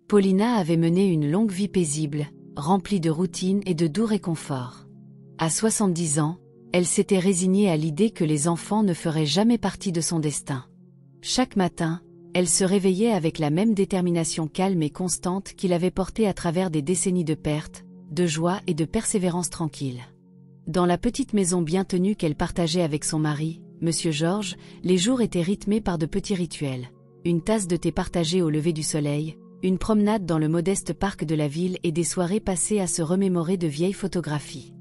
Paulina avait mené une longue vie paisible, remplie de routine et de doux réconforts. À 70 ans, elle s'était résignée à l'idée que les enfants ne feraient jamais partie de son destin. Chaque matin, elle se réveillait avec la même détermination calme et constante qui l'avait portée à travers des décennies de pertes, de joie et de persévérance tranquille. Dans la petite maison bien tenue qu'elle partageait avec son mari, Monsieur Georges, les jours étaient rythmés par de petits rituels. Une tasse de thé partagée au lever du soleil, une promenade dans le modeste parc de la ville et des soirées passées à se remémorer de vieilles photographies.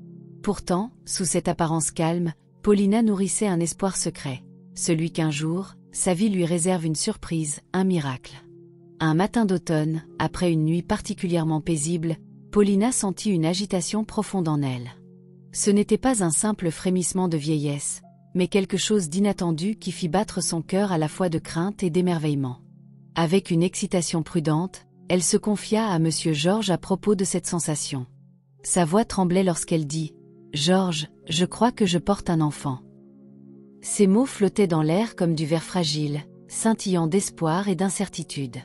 Pourtant, sous cette apparence calme, Paulina nourrissait un espoir secret, celui qu'un jour, sa vie lui réserve une surprise, un miracle. Un matin d'automne, après une nuit particulièrement paisible, Paulina sentit une agitation profonde en elle. Ce n'était pas un simple frémissement de vieillesse, mais quelque chose d'inattendu qui fit battre son cœur à la fois de crainte et d'émerveillement. Avec une excitation prudente, elle se confia à Monsieur Georges à propos de cette sensation. Sa voix tremblait lorsqu'elle dit « Georges, je crois que je porte un enfant ». Ces mots flottaient dans l'air comme du verre fragile, scintillant d'espoir et d'incertitude.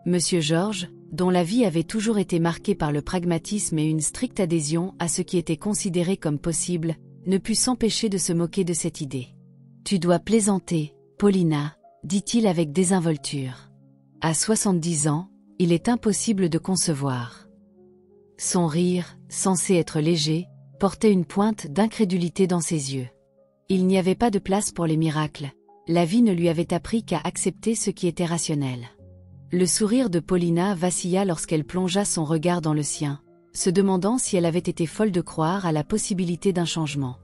Monsieur Georges, dont la vie avait toujours été marquée par le pragmatisme et une stricte adhésion à ce qui était considéré comme possible, ne put s'empêcher de se moquer de cette idée. « Tu dois plaisanter, Paulina », dit-il avec désinvolture. À 70 ans, il est impossible de concevoir. Son rire, censé être léger, portait une pointe d'incrédulité dans ses yeux. Il n'y avait pas de place pour les miracles, la vie ne lui avait appris qu'à accepter ce qui était rationnel. Le sourire de Paulina vacilla lorsqu'elle plongea son regard dans le sien, se demandant si elle avait été folle de croire à la possibilité d'un changement.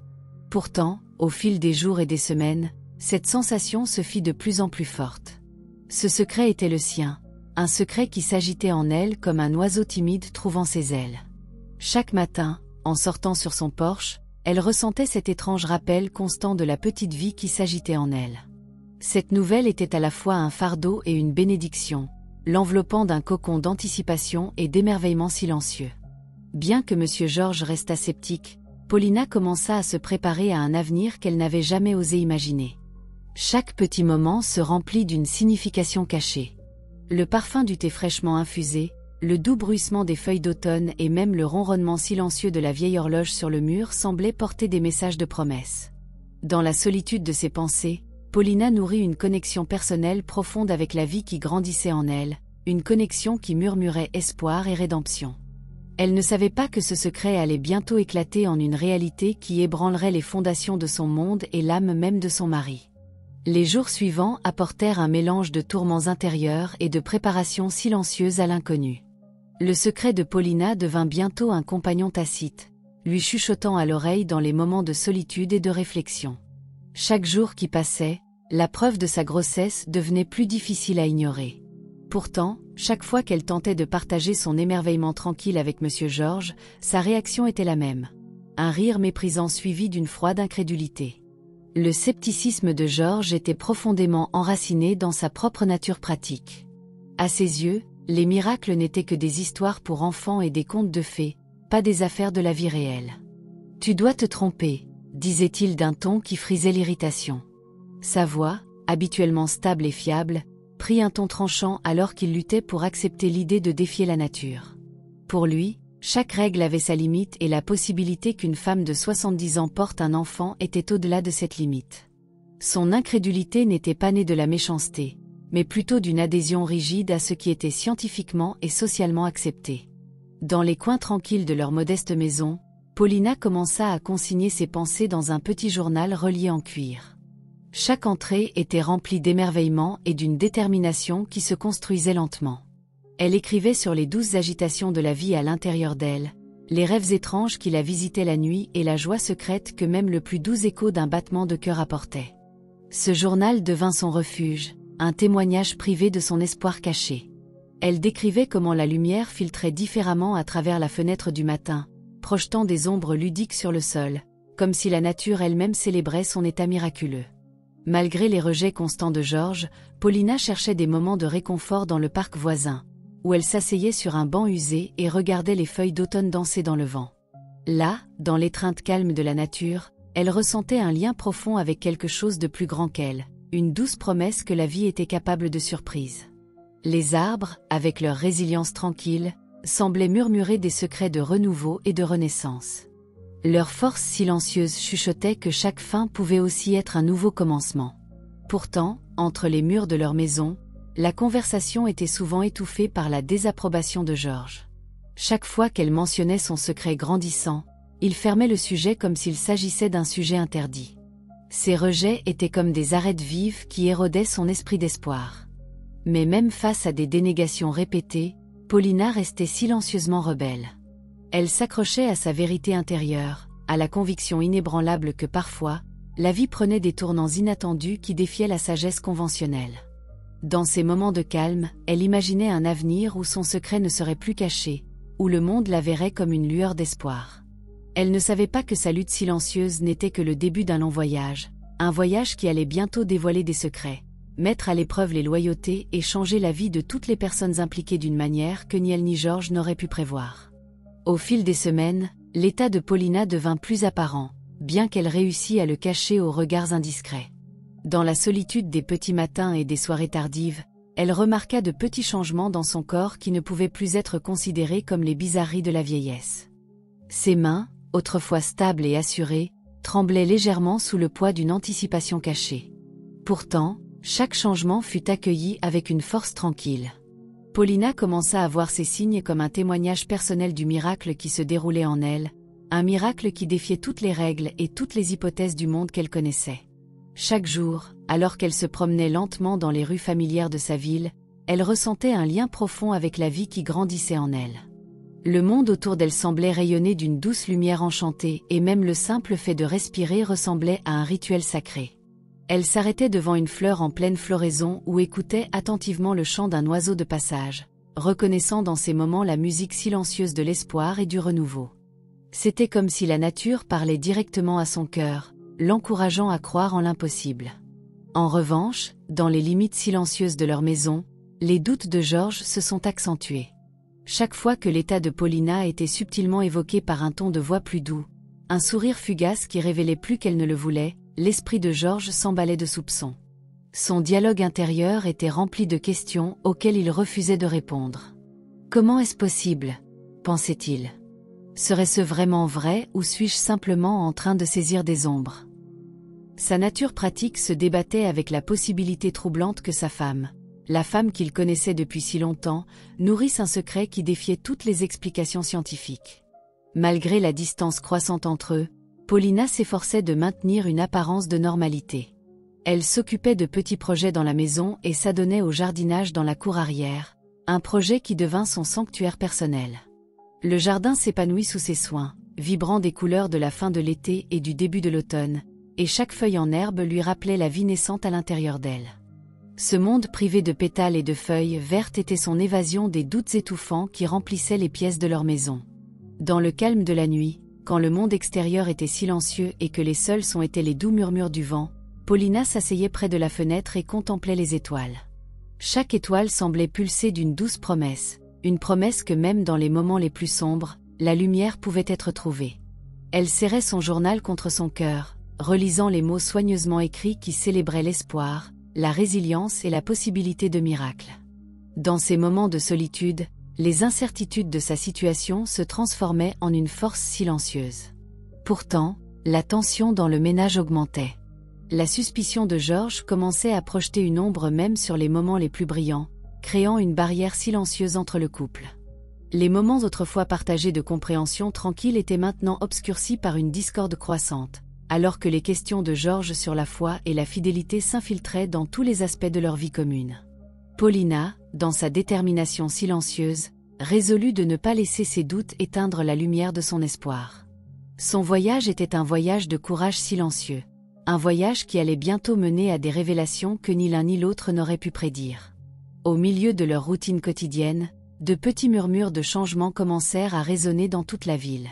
Pourtant, au fil des jours et des semaines, cette sensation se fit de plus en plus forte. Ce secret était le sien, un secret qui s'agitait en elle comme un oiseau timide trouvant ses ailes. Chaque matin, en sortant sur son porche, elle ressentait cet étrange rappel constant de la petite vie qui s'agitait en elle. Cette nouvelle était à la fois un fardeau et une bénédiction, l'enveloppant d'un cocon d'anticipation et d'émerveillement silencieux. Bien que Monsieur Georges restât sceptique, Paulina commença à se préparer à un avenir qu'elle n'avait jamais osé imaginer. Chaque petit moment se remplit d'une signification cachée. Le parfum du thé fraîchement infusé, le doux bruissement des feuilles d'automne et même le ronronnement silencieux de la vieille horloge sur le mur semblaient porter des messages de promesse. Dans la solitude de ses pensées, Paulina nourrit une connexion personnelle profonde avec la vie qui grandissait en elle, une connexion qui murmurait espoir et rédemption. Elle ne savait pas que ce secret allait bientôt éclater en une réalité qui ébranlerait les fondations de son monde et l'âme même de son mari. Les jours suivants apportèrent un mélange de tourments intérieurs et de préparations silencieuses à l'inconnu. Le secret de Paulina devint bientôt un compagnon tacite, lui chuchotant à l'oreille dans les moments de solitude et de réflexion. Chaque jour qui passait, la preuve de sa grossesse devenait plus difficile à ignorer. Pourtant, chaque fois qu'elle tentait de partager son émerveillement tranquille avec Monsieur Georges, sa réaction était la même. Un rire méprisant suivi d'une froide incrédulité. Le scepticisme de Georges était profondément enraciné dans sa propre nature pratique. À ses yeux, les miracles n'étaient que des histoires pour enfants et des contes de fées, pas des affaires de la vie réelle. « Tu dois te tromper », disait-il d'un ton qui frisait l'irritation. Sa voix, habituellement stable et fiable, prit un ton tranchant alors qu'il luttait pour accepter l'idée de défier la nature. Pour lui, chaque règle avait sa limite et la possibilité qu'une femme de 70 ans porte un enfant était au-delà de cette limite. Son incrédulité n'était pas née de la méchanceté, mais plutôt d'une adhésion rigide à ce qui était scientifiquement et socialement accepté. Dans les coins tranquilles de leur modeste maison, Paulina commença à consigner ses pensées dans un petit journal relié en cuir. Chaque entrée était remplie d'émerveillement et d'une détermination qui se construisait lentement. Elle écrivait sur les douces agitations de la vie à l'intérieur d'elle, les rêves étranges qui la visitaient la nuit et la joie secrète que même le plus doux écho d'un battement de cœur apportait. Ce journal devint son refuge, un témoignage privé de son espoir caché. Elle décrivait comment la lumière filtrait différemment à travers la fenêtre du matin, projetant des ombres ludiques sur le sol, comme si la nature elle-même célébrait son état miraculeux. Malgré les rejets constants de Georges, Paulina cherchait des moments de réconfort dans le parc voisin, où elle s'asseyait sur un banc usé et regardait les feuilles d'automne danser dans le vent. Là, dans l'étreinte calme de la nature, elle ressentait un lien profond avec quelque chose de plus grand qu'elle, une douce promesse que la vie était capable de surprises. Les arbres, avec leur résilience tranquille, semblaient murmurer des secrets de renouveau et de renaissance. Leur force silencieuse chuchotait que chaque fin pouvait aussi être un nouveau commencement. Pourtant, entre les murs de leur maison, la conversation était souvent étouffée par la désapprobation de George. Chaque fois qu'elle mentionnait son secret grandissant, il fermait le sujet comme s'il s'agissait d'un sujet interdit. Ces rejets étaient comme des arêtes vives qui érodaient son esprit d'espoir. Mais même face à des dénégations répétées, Paulina restait silencieusement rebelle. Elle s'accrochait à sa vérité intérieure, à la conviction inébranlable que parfois, la vie prenait des tournants inattendus qui défiaient la sagesse conventionnelle. Dans ces moments de calme, elle imaginait un avenir où son secret ne serait plus caché, où le monde la verrait comme une lueur d'espoir. Elle ne savait pas que sa lutte silencieuse n'était que le début d'un long voyage, un voyage qui allait bientôt dévoiler des secrets, mettre à l'épreuve les loyautés et changer la vie de toutes les personnes impliquées d'une manière que ni elle ni George n'auraient pu prévoir. Au fil des semaines, l'état de Paulina devint plus apparent, bien qu'elle réussit à le cacher aux regards indiscrets. Dans la solitude des petits matins et des soirées tardives, elle remarqua de petits changements dans son corps qui ne pouvaient plus être considérés comme les bizarreries de la vieillesse. Ses mains, autrefois stables et assurées, tremblaient légèrement sous le poids d'une anticipation cachée. Pourtant, chaque changement fut accueilli avec une force tranquille. Paulina commença à voir ces signes comme un témoignage personnel du miracle qui se déroulait en elle, un miracle qui défiait toutes les règles et toutes les hypothèses du monde qu'elle connaissait. Chaque jour, alors qu'elle se promenait lentement dans les rues familières de sa ville, elle ressentait un lien profond avec la vie qui grandissait en elle. Le monde autour d'elle semblait rayonner d'une douce lumière enchantée et même le simple fait de respirer ressemblait à un rituel sacré. Elle s'arrêtait devant une fleur en pleine floraison ou écoutait attentivement le chant d'un oiseau de passage, reconnaissant dans ces moments la musique silencieuse de l'espoir et du renouveau. C'était comme si la nature parlait directement à son cœur, l'encourageant à croire en l'impossible. En revanche, dans les limites silencieuses de leur maison, les doutes de George se sont accentués. Chaque fois que l'état de Paulina était subtilement évoqué par un ton de voix plus doux, un sourire fugace qui révélait plus qu'elle ne le voulait, l'esprit de George s'emballait de soupçons. Son dialogue intérieur était rempli de questions auxquelles il refusait de répondre. « Comment est-ce possible ?» pensait-il. « Serait-ce vraiment vrai ou suis-je simplement en train de saisir des ombres ?» Sa nature pratique se débattait avec la possibilité troublante que sa femme, la femme qu'il connaissait depuis si longtemps, nourrisse un secret qui défiait toutes les explications scientifiques. Malgré la distance croissante entre eux, Paulina s'efforçait de maintenir une apparence de normalité. Elle s'occupait de petits projets dans la maison et s'adonnait au jardinage dans la cour arrière, un projet qui devint son sanctuaire personnel. Le jardin s'épanouit sous ses soins, vibrant des couleurs de la fin de l'été et du début de l'automne, et chaque feuille en herbe lui rappelait la vie naissante à l'intérieur d'elle. Ce monde privé de pétales et de feuilles vertes était son évasion des doutes étouffants qui remplissaient les pièces de leur maison. Dans le calme de la nuit, quand le monde extérieur était silencieux et que les seuls sons étaient les doux murmures du vent, Paulina s'asseyait près de la fenêtre et contemplait les étoiles. Chaque étoile semblait pulser d'une douce promesse, une promesse que même dans les moments les plus sombres, la lumière pouvait être trouvée. Elle serrait son journal contre son cœur, relisant les mots soigneusement écrits qui célébraient l'espoir, la résilience et la possibilité de miracles. Dans ces moments de solitude, les incertitudes de sa situation se transformaient en une force silencieuse. Pourtant, la tension dans le ménage augmentait. La suspicion de George commençait à projeter une ombre même sur les moments les plus brillants, créant une barrière silencieuse entre le couple. Les moments autrefois partagés de compréhension tranquille étaient maintenant obscurcis par une discorde croissante, alors que les questions de George sur la foi et la fidélité s'infiltraient dans tous les aspects de leur vie commune. Paulina, dans sa détermination silencieuse, résolut de ne pas laisser ses doutes éteindre la lumière de son espoir. Son voyage était un voyage de courage silencieux, un voyage qui allait bientôt mener à des révélations que ni l'un ni l'autre n'aurait pu prédire. Au milieu de leur routine quotidienne, de petits murmures de changement commencèrent à résonner dans toute la ville.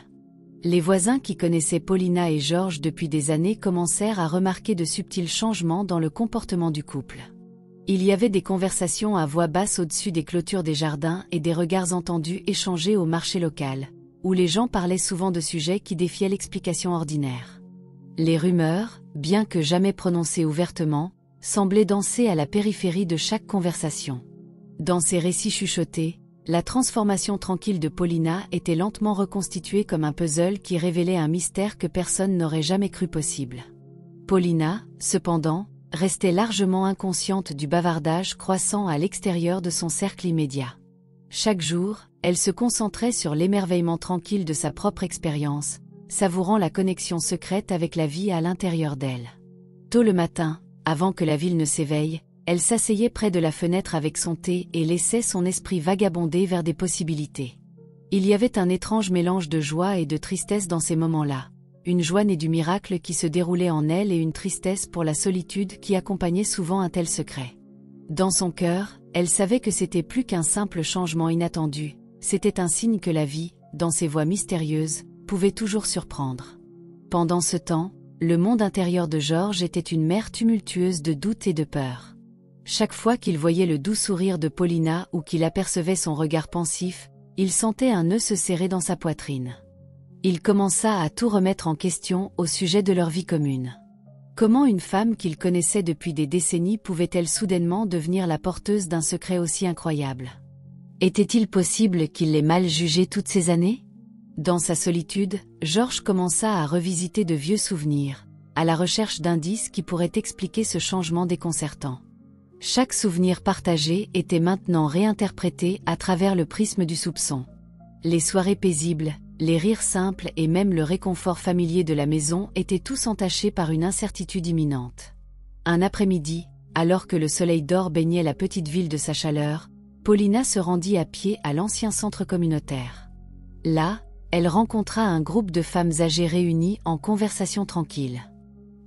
Les voisins qui connaissaient Paulina et George depuis des années commencèrent à remarquer de subtils changements dans le comportement du couple. Il y avait des conversations à voix basse au-dessus des clôtures des jardins et des regards entendus échangés au marché local, où les gens parlaient souvent de sujets qui défiaient l'explication ordinaire. Les rumeurs, bien que jamais prononcées ouvertement, semblaient danser à la périphérie de chaque conversation. Dans ces récits chuchotés, la transformation tranquille de Paulina était lentement reconstituée comme un puzzle qui révélait un mystère que personne n'aurait jamais cru possible. Paulina, cependant, restait largement inconsciente du bavardage croissant à l'extérieur de son cercle immédiat. Chaque jour, elle se concentrait sur l'émerveillement tranquille de sa propre expérience, savourant la connexion secrète avec la vie à l'intérieur d'elle. Tôt le matin, avant que la ville ne s'éveille, elle s'asseyait près de la fenêtre avec son thé et laissait son esprit vagabonder vers des possibilités. Il y avait un étrange mélange de joie et de tristesse dans ces moments-là, une joie née du miracle qui se déroulait en elle et une tristesse pour la solitude qui accompagnait souvent un tel secret. Dans son cœur, elle savait que c'était plus qu'un simple changement inattendu, c'était un signe que la vie, dans ses voies mystérieuses, pouvait toujours surprendre. Pendant ce temps, le monde intérieur de Georges était une mer tumultueuse de doutes et de peur. Chaque fois qu'il voyait le doux sourire de Paulina ou qu'il apercevait son regard pensif, il sentait un nœud se serrer dans sa poitrine. Il commença à tout remettre en question au sujet de leur vie commune. Comment une femme qu'il connaissait depuis des décennies pouvait-elle soudainement devenir la porteuse d'un secret aussi incroyable? Était-il possible qu'il l'ait mal jugée toutes ces années? Dans sa solitude, Georges commença à revisiter de vieux souvenirs, à la recherche d'indices qui pourraient expliquer ce changement déconcertant. Chaque souvenir partagé était maintenant réinterprété à travers le prisme du soupçon. Les soirées paisibles, les rires simples et même le réconfort familier de la maison étaient tous entachés par une incertitude imminente. Un après-midi, alors que le soleil d'or baignait la petite ville de sa chaleur, Paulina se rendit à pied à l'ancien centre communautaire. Là, elle rencontra un groupe de femmes âgées réunies en conversation tranquille.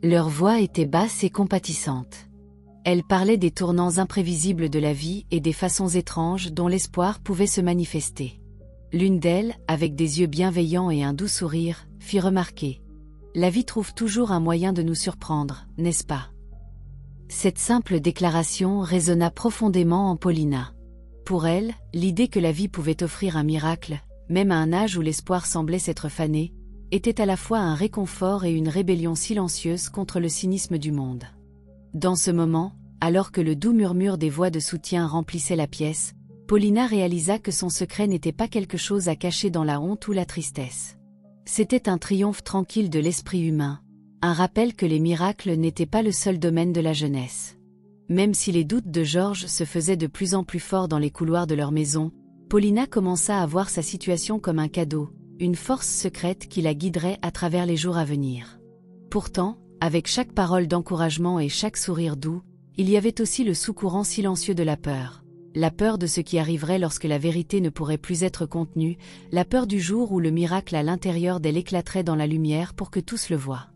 Leurs voix étaient basses et compatissantes. Elles parlaient des tournants imprévisibles de la vie et des façons étranges dont l'espoir pouvait se manifester. L'une d'elles, avec des yeux bienveillants et un doux sourire, fit remarquer: « La vie trouve toujours un moyen de nous surprendre, n'est-ce pas ?» Cette simple déclaration résonna profondément en Paulina. Pour elle, l'idée que la vie pouvait offrir un miracle, même à un âge où l'espoir semblait s'être fané, était à la fois un réconfort et une rébellion silencieuse contre le cynisme du monde. Dans ce moment, alors que le doux murmure des voix de soutien remplissait la pièce, Paulina réalisa que son secret n'était pas quelque chose à cacher dans la honte ou la tristesse. C'était un triomphe tranquille de l'esprit humain, un rappel que les miracles n'étaient pas le seul domaine de la jeunesse. Même si les doutes de Georges se faisaient de plus en plus forts dans les couloirs de leur maison, Paulina commença à voir sa situation comme un cadeau, une force secrète qui la guiderait à travers les jours à venir. Pourtant, avec chaque parole d'encouragement et chaque sourire doux, il y avait aussi le sous-courant silencieux de la peur de ce qui arriverait lorsque la vérité ne pourrait plus être contenue, la peur du jour où le miracle à l'intérieur d'elle éclaterait dans la lumière pour que tous le voient.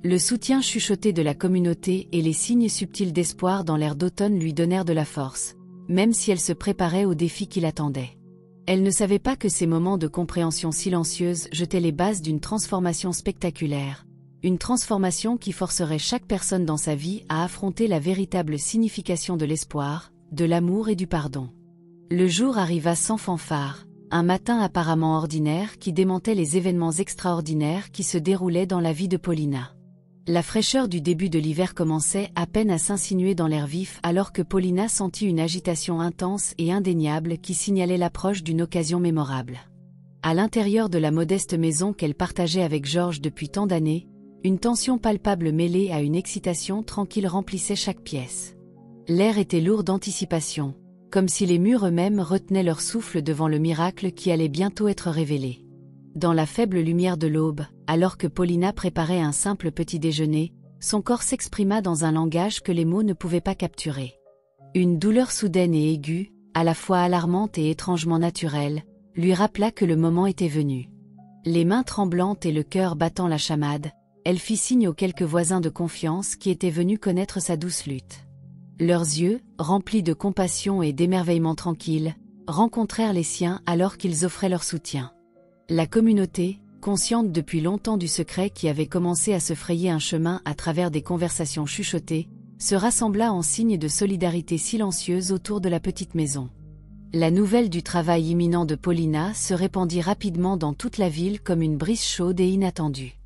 Le soutien chuchoté de la communauté et les signes subtils d'espoir dans l'air d'automne lui donnèrent de la force, même si elle se préparait aux défis qui l'attendaient. Elle ne savait pas que ces moments de compréhension silencieuse jetaient les bases d'une transformation spectaculaire, une transformation qui forcerait chaque personne dans sa vie à affronter la véritable signification de l'espoir, de l'amour et du pardon. Le jour arriva sans fanfare, un matin apparemment ordinaire qui démentait les événements extraordinaires qui se déroulaient dans la vie de Paulina. La fraîcheur du début de l'hiver commençait à peine à s'insinuer dans l'air vif alors que Paulina sentit une agitation intense et indéniable qui signalait l'approche d'une occasion mémorable. À l'intérieur de la modeste maison qu'elle partageait avec Georges depuis tant d'années, une tension palpable mêlée à une excitation tranquille remplissait chaque pièce. L'air était lourd d'anticipation, comme si les murs eux-mêmes retenaient leur souffle devant le miracle qui allait bientôt être révélé. Dans la faible lumière de l'aube, alors que Paulina préparait un simple petit déjeuner, son corps s'exprima dans un langage que les mots ne pouvaient pas capturer. Une douleur soudaine et aiguë, à la fois alarmante et étrangement naturelle, lui rappela que le moment était venu. Les mains tremblantes et le cœur battant la chamade, elle fit signe aux quelques voisins de confiance qui étaient venus connaître sa douce lutte. Leurs yeux, remplis de compassion et d'émerveillement tranquille, rencontrèrent les siens alors qu'ils offraient leur soutien. La communauté, consciente depuis longtemps du secret qui avait commencé à se frayer un chemin à travers des conversations chuchotées, se rassembla en signe de solidarité silencieuse autour de la petite maison. La nouvelle du travail imminent de Paulina se répandit rapidement dans toute la ville comme une brise chaude et inattendue.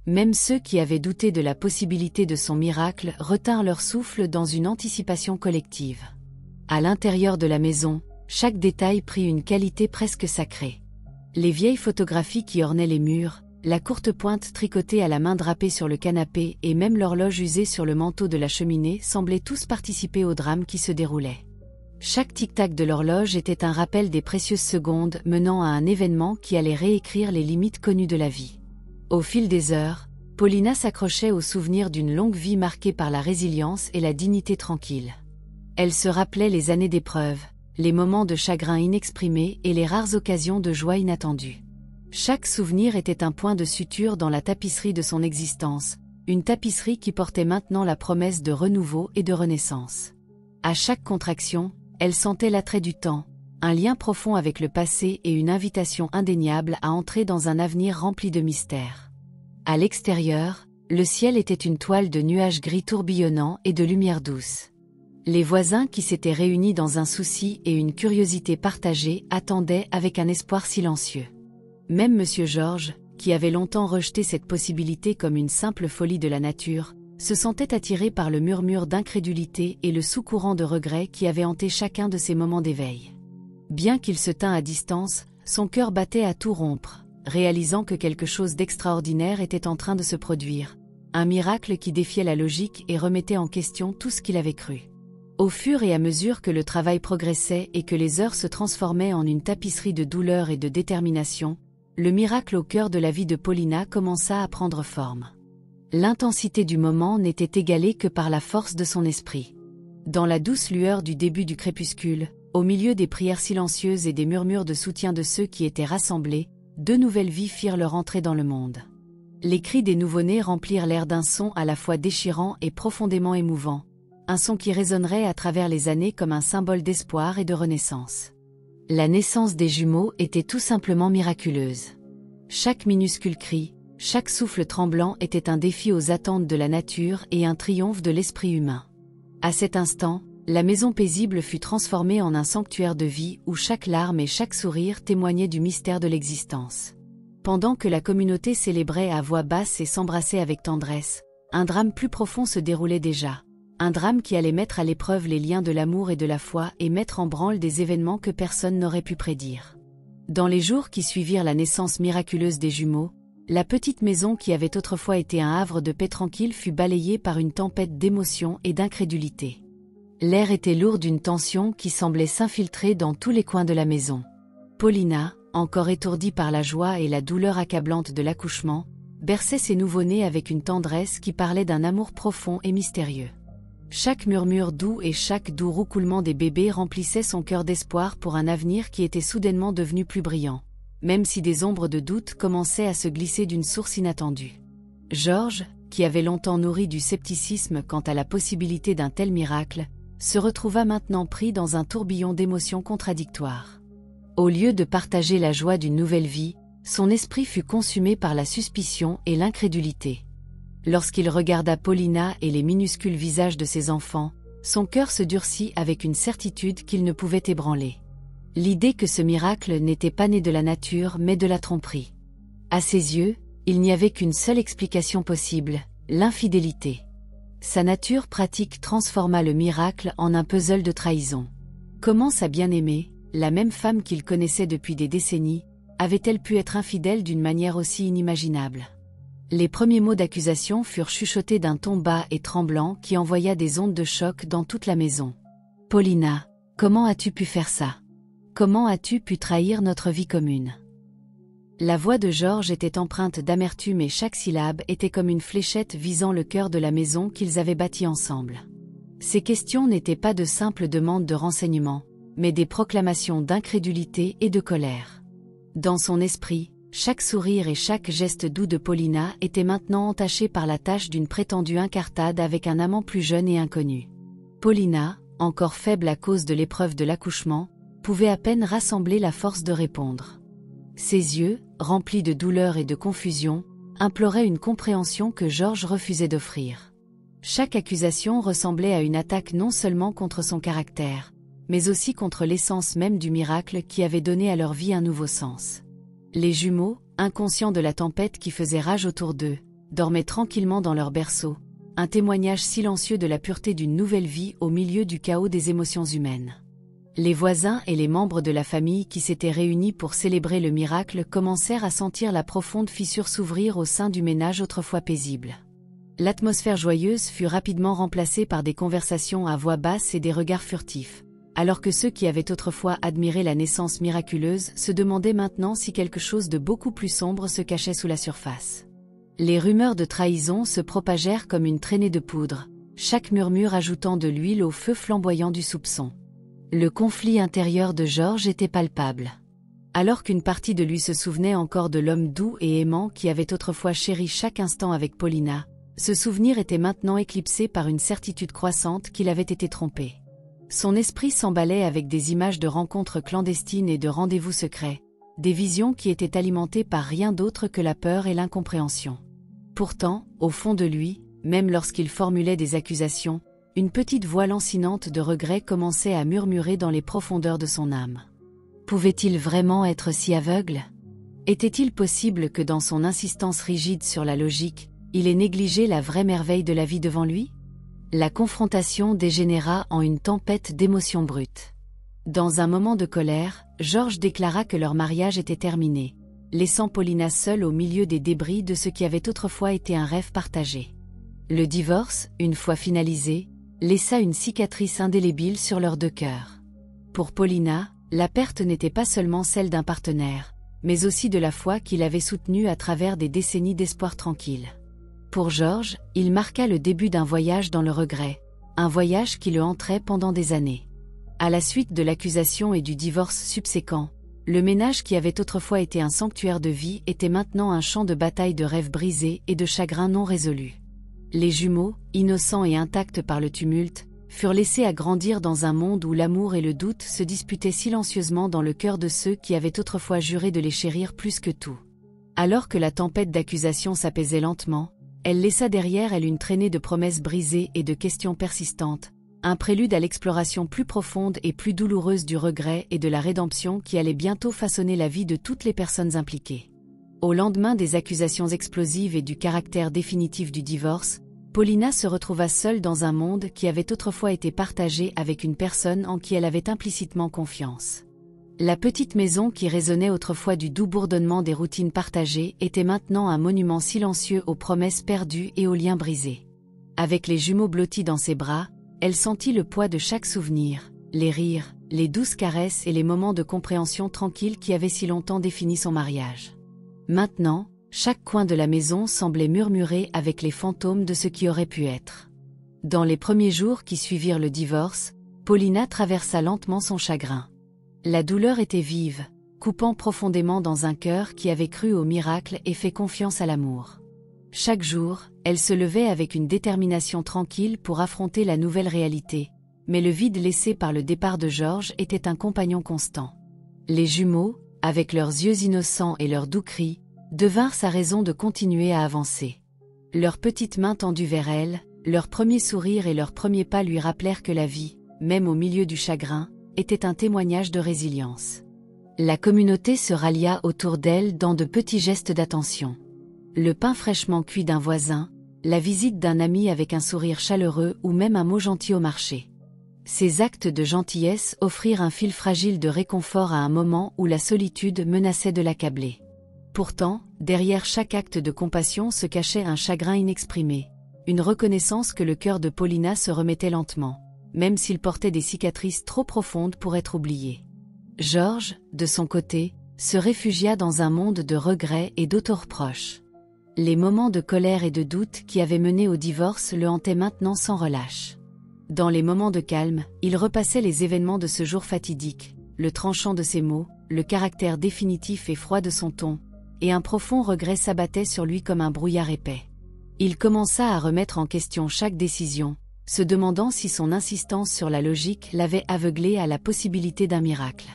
Même ceux qui avaient douté de la possibilité de son miracle retinrent leur souffle dans une anticipation collective. À l'intérieur de la maison, chaque détail prit une qualité presque sacrée. Les vieilles photographies qui ornaient les murs, la courte pointe tricotée à la main drapée sur le canapé et même l'horloge usée sur le manteau de la cheminée semblaient tous participer au drame qui se déroulait. Chaque tic-tac de l'horloge était un rappel des précieuses secondes menant à un événement qui allait réécrire les limites connues de la vie. Au fil des heures, Paulina s'accrochait au souvenir d'une longue vie marquée par la résilience et la dignité tranquille. Elle se rappelait les années d'épreuves, les moments de chagrin inexprimés et les rares occasions de joie inattendue. Chaque souvenir était un point de suture dans la tapisserie de son existence, une tapisserie qui portait maintenant la promesse de renouveau et de renaissance. À chaque contraction, elle sentait l'attrait du temps, un lien profond avec le passé et une invitation indéniable à entrer dans un avenir rempli de mystères. À l'extérieur, le ciel était une toile de nuages gris tourbillonnants et de lumière douce. Les voisins qui s'étaient réunis dans un souci et une curiosité partagée attendaient avec un espoir silencieux. Même Monsieur Georges, qui avait longtemps rejeté cette possibilité comme une simple folie de la nature, se sentait attiré par le murmure d'incrédulité et le sous-courant de regret qui avait hanté chacun de ces moments d'éveil. Bien qu'il se tînt à distance, son cœur battait à tout rompre, réalisant que quelque chose d'extraordinaire était en train de se produire, un miracle qui défiait la logique et remettait en question tout ce qu'il avait cru. Au fur et à mesure que le travail progressait et que les heures se transformaient en une tapisserie de douleur et de détermination, le miracle au cœur de la vie de Paulina commença à prendre forme. L'intensité du moment n'était égalée que par la force de son esprit. Dans la douce lueur du début du crépuscule, au milieu des prières silencieuses et des murmures de soutien de ceux qui étaient rassemblés, deux nouvelles vies firent leur entrée dans le monde. Les cris des nouveau-nés remplirent l'air d'un son à la fois déchirant et profondément émouvant, un son qui résonnerait à travers les années comme un symbole d'espoir et de renaissance. La naissance des jumeaux était tout simplement miraculeuse. Chaque minuscule cri, chaque souffle tremblant était un défi aux attentes de la nature et un triomphe de l'esprit humain. À cet instant, la maison paisible fut transformée en un sanctuaire de vie où chaque larme et chaque sourire témoignaient du mystère de l'existence. Pendant que la communauté célébrait à voix basse et s'embrassait avec tendresse, un drame plus profond se déroulait déjà. Un drame qui allait mettre à l'épreuve les liens de l'amour et de la foi et mettre en branle des événements que personne n'aurait pu prédire. Dans les jours qui suivirent la naissance miraculeuse des jumeaux, la petite maison qui avait autrefois été un havre de paix tranquille fut balayée par une tempête d'émotions et d'incrédulité. L'air était lourd d'une tension qui semblait s'infiltrer dans tous les coins de la maison. Paulina, encore étourdie par la joie et la douleur accablante de l'accouchement, berçait ses nouveau-nés avec une tendresse qui parlait d'un amour profond et mystérieux. Chaque murmure doux et chaque doux roucoulement des bébés remplissait son cœur d'espoir pour un avenir qui était soudainement devenu plus brillant, même si des ombres de doute commençaient à se glisser d'une source inattendue. Georges, qui avait longtemps nourri du scepticisme quant à la possibilité d'un tel miracle, se retrouva maintenant pris dans un tourbillon d'émotions contradictoires. Au lieu de partager la joie d'une nouvelle vie, son esprit fut consumé par la suspicion et l'incrédulité. Lorsqu'il regarda Paulina et les minuscules visages de ses enfants, son cœur se durcit avec une certitude qu'il ne pouvait ébranler. L'idée que ce miracle n'était pas né de la nature mais de la tromperie. À ses yeux, il n'y avait qu'une seule explication possible, l'infidélité. Sa nature pratique transforma le miracle en un puzzle de trahison. Comment sa bien-aimée, la même femme qu'il connaissait depuis des décennies, avait-elle pu être infidèle d'une manière aussi inimaginable ? Les premiers mots d'accusation furent chuchotés d'un ton bas et tremblant qui envoya des ondes de choc dans toute la maison. « Paulina, comment as-tu pu faire ça ? Comment as-tu pu trahir notre vie commune ?» La voix de Georges était empreinte d'amertume et chaque syllabe était comme une fléchette visant le cœur de la maison qu'ils avaient bâtie ensemble. Ces questions n'étaient pas de simples demandes de renseignements, mais des proclamations d'incrédulité et de colère. Dans son esprit, chaque sourire et chaque geste doux de Paulina était maintenant entaché par la tache d'une prétendue incartade avec un amant plus jeune et inconnu. Paulina, encore faible à cause de l'épreuve de l'accouchement, pouvait à peine rassembler la force de répondre. Ses yeux, remplis de douleur et de confusion, imploraient une compréhension que Georges refusait d'offrir. Chaque accusation ressemblait à une attaque non seulement contre son caractère, mais aussi contre l'essence même du miracle qui avait donné à leur vie un nouveau sens. Les jumeaux, inconscients de la tempête qui faisait rage autour d'eux, dormaient tranquillement dans leur berceau, un témoignage silencieux de la pureté d'une nouvelle vie au milieu du chaos des émotions humaines. Les voisins et les membres de la famille qui s'étaient réunis pour célébrer le miracle commencèrent à sentir la profonde fissure s'ouvrir au sein du ménage autrefois paisible. L'atmosphère joyeuse fut rapidement remplacée par des conversations à voix basse et des regards furtifs, alors que ceux qui avaient autrefois admiré la naissance miraculeuse se demandaient maintenant si quelque chose de beaucoup plus sombre se cachait sous la surface. Les rumeurs de trahison se propagèrent comme une traînée de poudre, chaque murmure ajoutant de l'huile au feu flamboyant du soupçon. Le conflit intérieur de George était palpable. Alors qu'une partie de lui se souvenait encore de l'homme doux et aimant qui avait autrefois chéri chaque instant avec Paulina, ce souvenir était maintenant éclipsé par une certitude croissante qu'il avait été trompé. Son esprit s'emballait avec des images de rencontres clandestines et de rendez-vous secrets, des visions qui étaient alimentées par rien d'autre que la peur et l'incompréhension. Pourtant, au fond de lui, même lorsqu'il formulait des accusations, une petite voix lancinante de regret commençait à murmurer dans les profondeurs de son âme. Pouvait-il vraiment être si aveugle? Était-il possible que dans son insistance rigide sur la logique, il ait négligé la vraie merveille de la vie devant lui? La confrontation dégénéra en une tempête d'émotions brutes. Dans un moment de colère, George déclara que leur mariage était terminé, laissant Paulina seule au milieu des débris de ce qui avait autrefois été un rêve partagé. Le divorce, une fois finalisé, laissa une cicatrice indélébile sur leurs deux cœurs. Pour Paulina, la perte n'était pas seulement celle d'un partenaire, mais aussi de la foi qu'il avait soutenue à travers des décennies d'espoir tranquille. Pour George, il marqua le début d'un voyage dans le regret, un voyage qui le hanterait pendant des années. À la suite de l'accusation et du divorce subséquent, le ménage qui avait autrefois été un sanctuaire de vie était maintenant un champ de bataille de rêves brisés et de chagrins non résolus. Les jumeaux, innocents et intacts par le tumulte, furent laissés à grandir dans un monde où l'amour et le doute se disputaient silencieusement dans le cœur de ceux qui avaient autrefois juré de les chérir plus que tout. Alors que la tempête d'accusations s'apaisait lentement, elle laissa derrière elle une traînée de promesses brisées et de questions persistantes, un prélude à l'exploration plus profonde et plus douloureuse du regret et de la rédemption qui allait bientôt façonner la vie de toutes les personnes impliquées. Au lendemain des accusations explosives et du caractère définitif du divorce, Paulina se retrouva seule dans un monde qui avait autrefois été partagé avec une personne en qui elle avait implicitement confiance. La petite maison qui résonnait autrefois du doux bourdonnement des routines partagées était maintenant un monument silencieux aux promesses perdues et aux liens brisés. Avec les jumeaux blottis dans ses bras, elle sentit le poids de chaque souvenir, les rires, les douces caresses et les moments de compréhension tranquille qui avaient si longtemps défini son mariage. Maintenant, chaque coin de la maison semblait murmurer avec les fantômes de ce qui aurait pu être. Dans les premiers jours qui suivirent le divorce, Paulina traversa lentement son chagrin. La douleur était vive, coupant profondément dans un cœur qui avait cru au miracle et fait confiance à l'amour. Chaque jour, elle se levait avec une détermination tranquille pour affronter la nouvelle réalité, mais le vide laissé par le départ de George était un compagnon constant. Les jumeaux, avec leurs yeux innocents et leurs doux cris, devinrent sa raison de continuer à avancer. Leurs petites mains tendues vers elle, leurs premiers sourires et leurs premiers pas lui rappelèrent que la vie, même au milieu du chagrin, était un témoignage de résilience. La communauté se rallia autour d'elle dans de petits gestes d'attention. Le pain fraîchement cuit d'un voisin, la visite d'un ami avec un sourire chaleureux ou même un mot gentil au marché. Ces actes de gentillesse offrirent un fil fragile de réconfort à un moment où la solitude menaçait de l'accabler. Pourtant, derrière chaque acte de compassion se cachait un chagrin inexprimé, une reconnaissance que le cœur de Paulina se remettait lentement, même s'il portait des cicatrices trop profondes pour être oubliées. George, de son côté, se réfugia dans un monde de regrets et d'autoreproches. Les moments de colère et de doute qui avaient mené au divorce le hantaient maintenant sans relâche. Dans les moments de calme, il repassait les événements de ce jour fatidique, le tranchant de ses mots, le caractère définitif et froid de son ton, et un profond regret s'abattait sur lui comme un brouillard épais. Il commença à remettre en question chaque décision, se demandant si son insistance sur la logique l'avait aveuglé à la possibilité d'un miracle.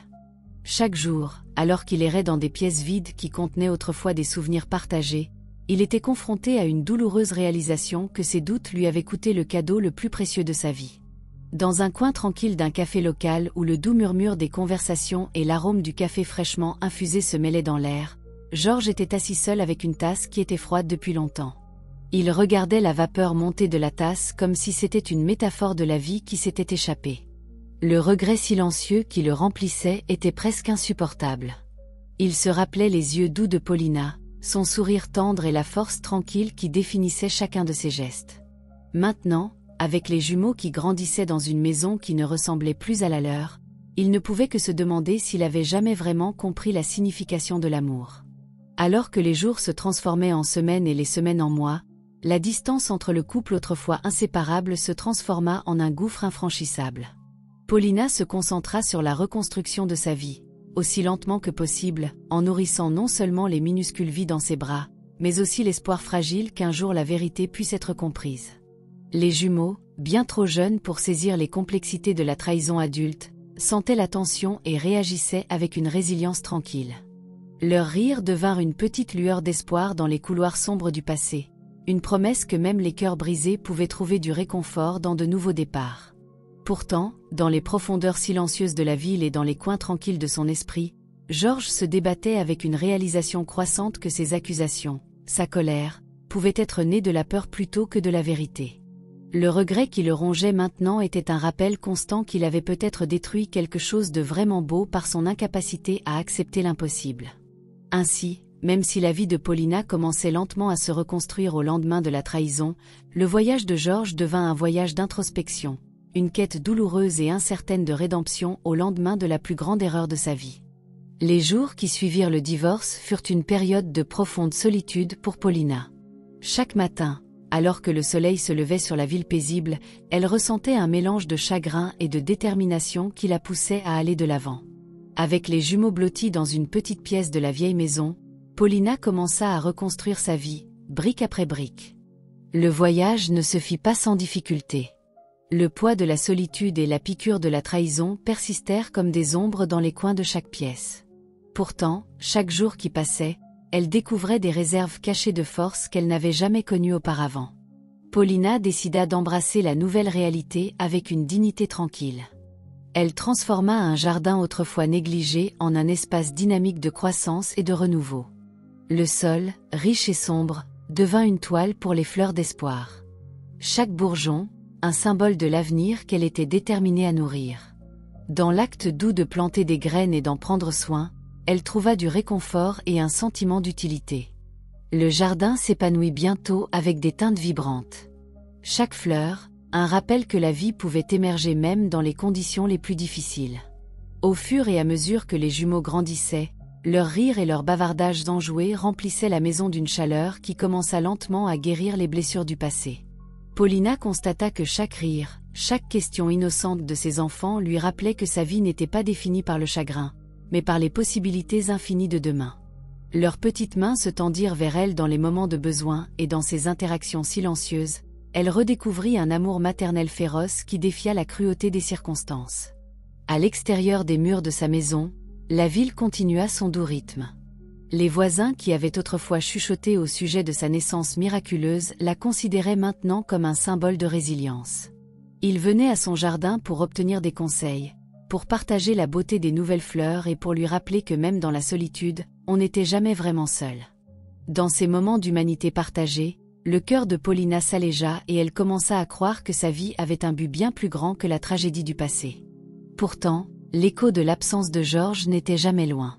Chaque jour, alors qu'il errait dans des pièces vides qui contenaient autrefois des souvenirs partagés, il était confronté à une douloureuse réalisation que ses doutes lui avaient coûté le cadeau le plus précieux de sa vie. Dans un coin tranquille d'un café local où le doux murmure des conversations et l'arôme du café fraîchement infusé se mêlaient dans l'air, George était assis seul avec une tasse qui était froide depuis longtemps. Il regardait la vapeur monter de la tasse comme si c'était une métaphore de la vie qui s'était échappée. Le regret silencieux qui le remplissait était presque insupportable. Il se rappelait les yeux doux de Paulina, son sourire tendre et la force tranquille qui définissait chacun de ses gestes. Maintenant, avec les jumeaux qui grandissaient dans une maison qui ne ressemblait plus à la leur, il ne pouvait que se demander s'il avait jamais vraiment compris la signification de l'amour. Alors que les jours se transformaient en semaines et les semaines en mois, la distance entre le couple autrefois inséparable se transforma en un gouffre infranchissable. Paulina se concentra sur la reconstruction de sa vie, aussi lentement que possible, en nourrissant non seulement les minuscules vies dans ses bras, mais aussi l'espoir fragile qu'un jour la vérité puisse être comprise. Les jumeaux, bien trop jeunes pour saisir les complexités de la trahison adulte, sentaient la tension et réagissaient avec une résilience tranquille. Leur rire devint une petite lueur d'espoir dans les couloirs sombres du passé, une promesse que même les cœurs brisés pouvaient trouver du réconfort dans de nouveaux départs. Pourtant, dans les profondeurs silencieuses de la ville et dans les coins tranquilles de son esprit, Georges se débattait avec une réalisation croissante que ses accusations, sa colère, pouvaient être nées de la peur plutôt que de la vérité. Le regret qui le rongeait maintenant était un rappel constant qu'il avait peut-être détruit quelque chose de vraiment beau par son incapacité à accepter l'impossible. Ainsi, même si la vie de Paulina commençait lentement à se reconstruire au lendemain de la trahison, le voyage de Georges devint un voyage d'introspection, une quête douloureuse et incertaine de rédemption au lendemain de la plus grande erreur de sa vie. Les jours qui suivirent le divorce furent une période de profonde solitude pour Paulina. Chaque matin, alors que le soleil se levait sur la ville paisible, elle ressentait un mélange de chagrin et de détermination qui la poussait à aller de l'avant. Avec les jumeaux blottis dans une petite pièce de la vieille maison, Paulina commença à reconstruire sa vie, brique après brique. Le voyage ne se fit pas sans difficulté. Le poids de la solitude et la piqûre de la trahison persistèrent comme des ombres dans les coins de chaque pièce. Pourtant, chaque jour qui passait, elle découvrait des réserves cachées de force qu'elle n'avait jamais connues auparavant. Paulina décida d'embrasser la nouvelle réalité avec une dignité tranquille. Elle transforma un jardin autrefois négligé en un espace dynamique de croissance et de renouveau. Le sol, riche et sombre, devint une toile pour les fleurs d'espoir. Chaque bourgeon, un symbole de l'avenir qu'elle était déterminée à nourrir. Dans l'acte doux de planter des graines et d'en prendre soin, elle trouva du réconfort et un sentiment d'utilité. Le jardin s'épanouit bientôt avec des teintes vibrantes. Chaque fleur, un rappel que la vie pouvait émerger même dans les conditions les plus difficiles. Au fur et à mesure que les jumeaux grandissaient, leurs rires et leurs bavardages enjoués remplissaient la maison d'une chaleur qui commença lentement à guérir les blessures du passé. Paulina constata que chaque rire, chaque question innocente de ses enfants lui rappelait que sa vie n'était pas définie par le chagrin, mais par les possibilités infinies de demain. Leurs petites mains se tendirent vers elle dans les moments de besoin et dans ces interactions silencieuses, elle redécouvrit un amour maternel féroce qui défia la cruauté des circonstances. À l'extérieur des murs de sa maison, la ville continua son doux rythme. Les voisins qui avaient autrefois chuchoté au sujet de sa naissance miraculeuse la considéraient maintenant comme un symbole de résilience. Ils venaient à son jardin pour obtenir des conseils, pour partager la beauté des nouvelles fleurs et pour lui rappeler que même dans la solitude, on n'était jamais vraiment seul. Dans ces moments d'humanité partagée, le cœur de Paulina s'allégea et elle commença à croire que sa vie avait un but bien plus grand que la tragédie du passé. Pourtant, l'écho de l'absence de Georges n'était jamais loin.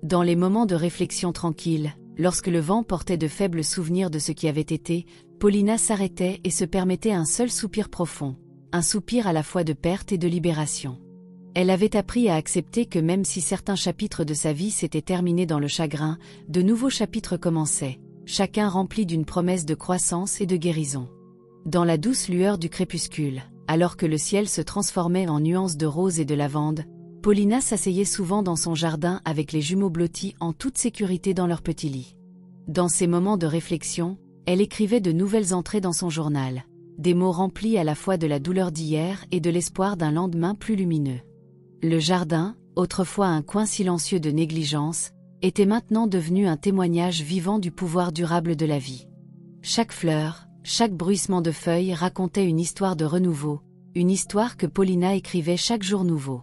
Dans les moments de réflexion tranquille, lorsque le vent portait de faibles souvenirs de ce qui avait été, Paulina s'arrêtait et se permettait un seul soupir profond, un soupir à la fois de perte et de libération. Elle avait appris à accepter que même si certains chapitres de sa vie s'étaient terminés dans le chagrin, de nouveaux chapitres commençaient, chacun rempli d'une promesse de croissance et de guérison. Dans la douce lueur du crépuscule, alors que le ciel se transformait en nuances de rose et de lavande, Paulina s'asseyait souvent dans son jardin avec les jumeaux blottis en toute sécurité dans leur petit lit. Dans ces moments de réflexion, elle écrivait de nouvelles entrées dans son journal, des mots remplis à la fois de la douleur d'hier et de l'espoir d'un lendemain plus lumineux. Le jardin, autrefois un coin silencieux de négligence, était maintenant devenu un témoignage vivant du pouvoir durable de la vie. Chaque fleur, chaque bruissement de feuilles racontait une histoire de renouveau, une histoire que Paulina écrivait chaque jour nouveau.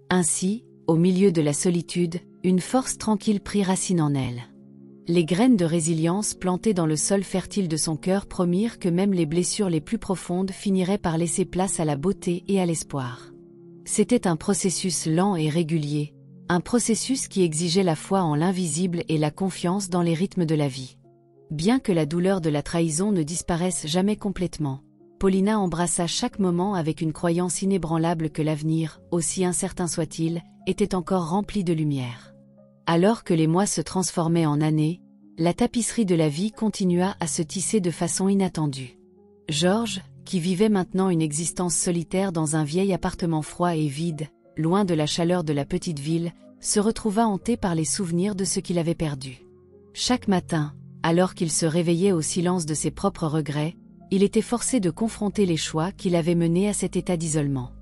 Ainsi, au milieu de la solitude, une force tranquille prit racine en elle. Les graines de résilience plantées dans le sol fertile de son cœur promirent que même les blessures les plus profondes finiraient par laisser place à la beauté et à l'espoir. C'était un processus lent et régulier, un processus qui exigeait la foi en l'invisible et la confiance dans les rythmes de la vie. Bien que la douleur de la trahison ne disparaisse jamais complètement, Paulina embrassa chaque moment avec une croyance inébranlable que l'avenir, aussi incertain soit-il, était encore rempli de lumière. Alors que les mois se transformaient en années, la tapisserie de la vie continua à se tisser de façon inattendue. Georges, qui vivait maintenant une existence solitaire dans un vieil appartement froid et vide, loin de la chaleur de la petite ville, se retrouva hanté par les souvenirs de ce qu'il avait perdu. Chaque matin, alors qu'il se réveillait au silence de ses propres regrets, il était forcé de confronter les choix qui l'avaient mené à cet état d'isolement.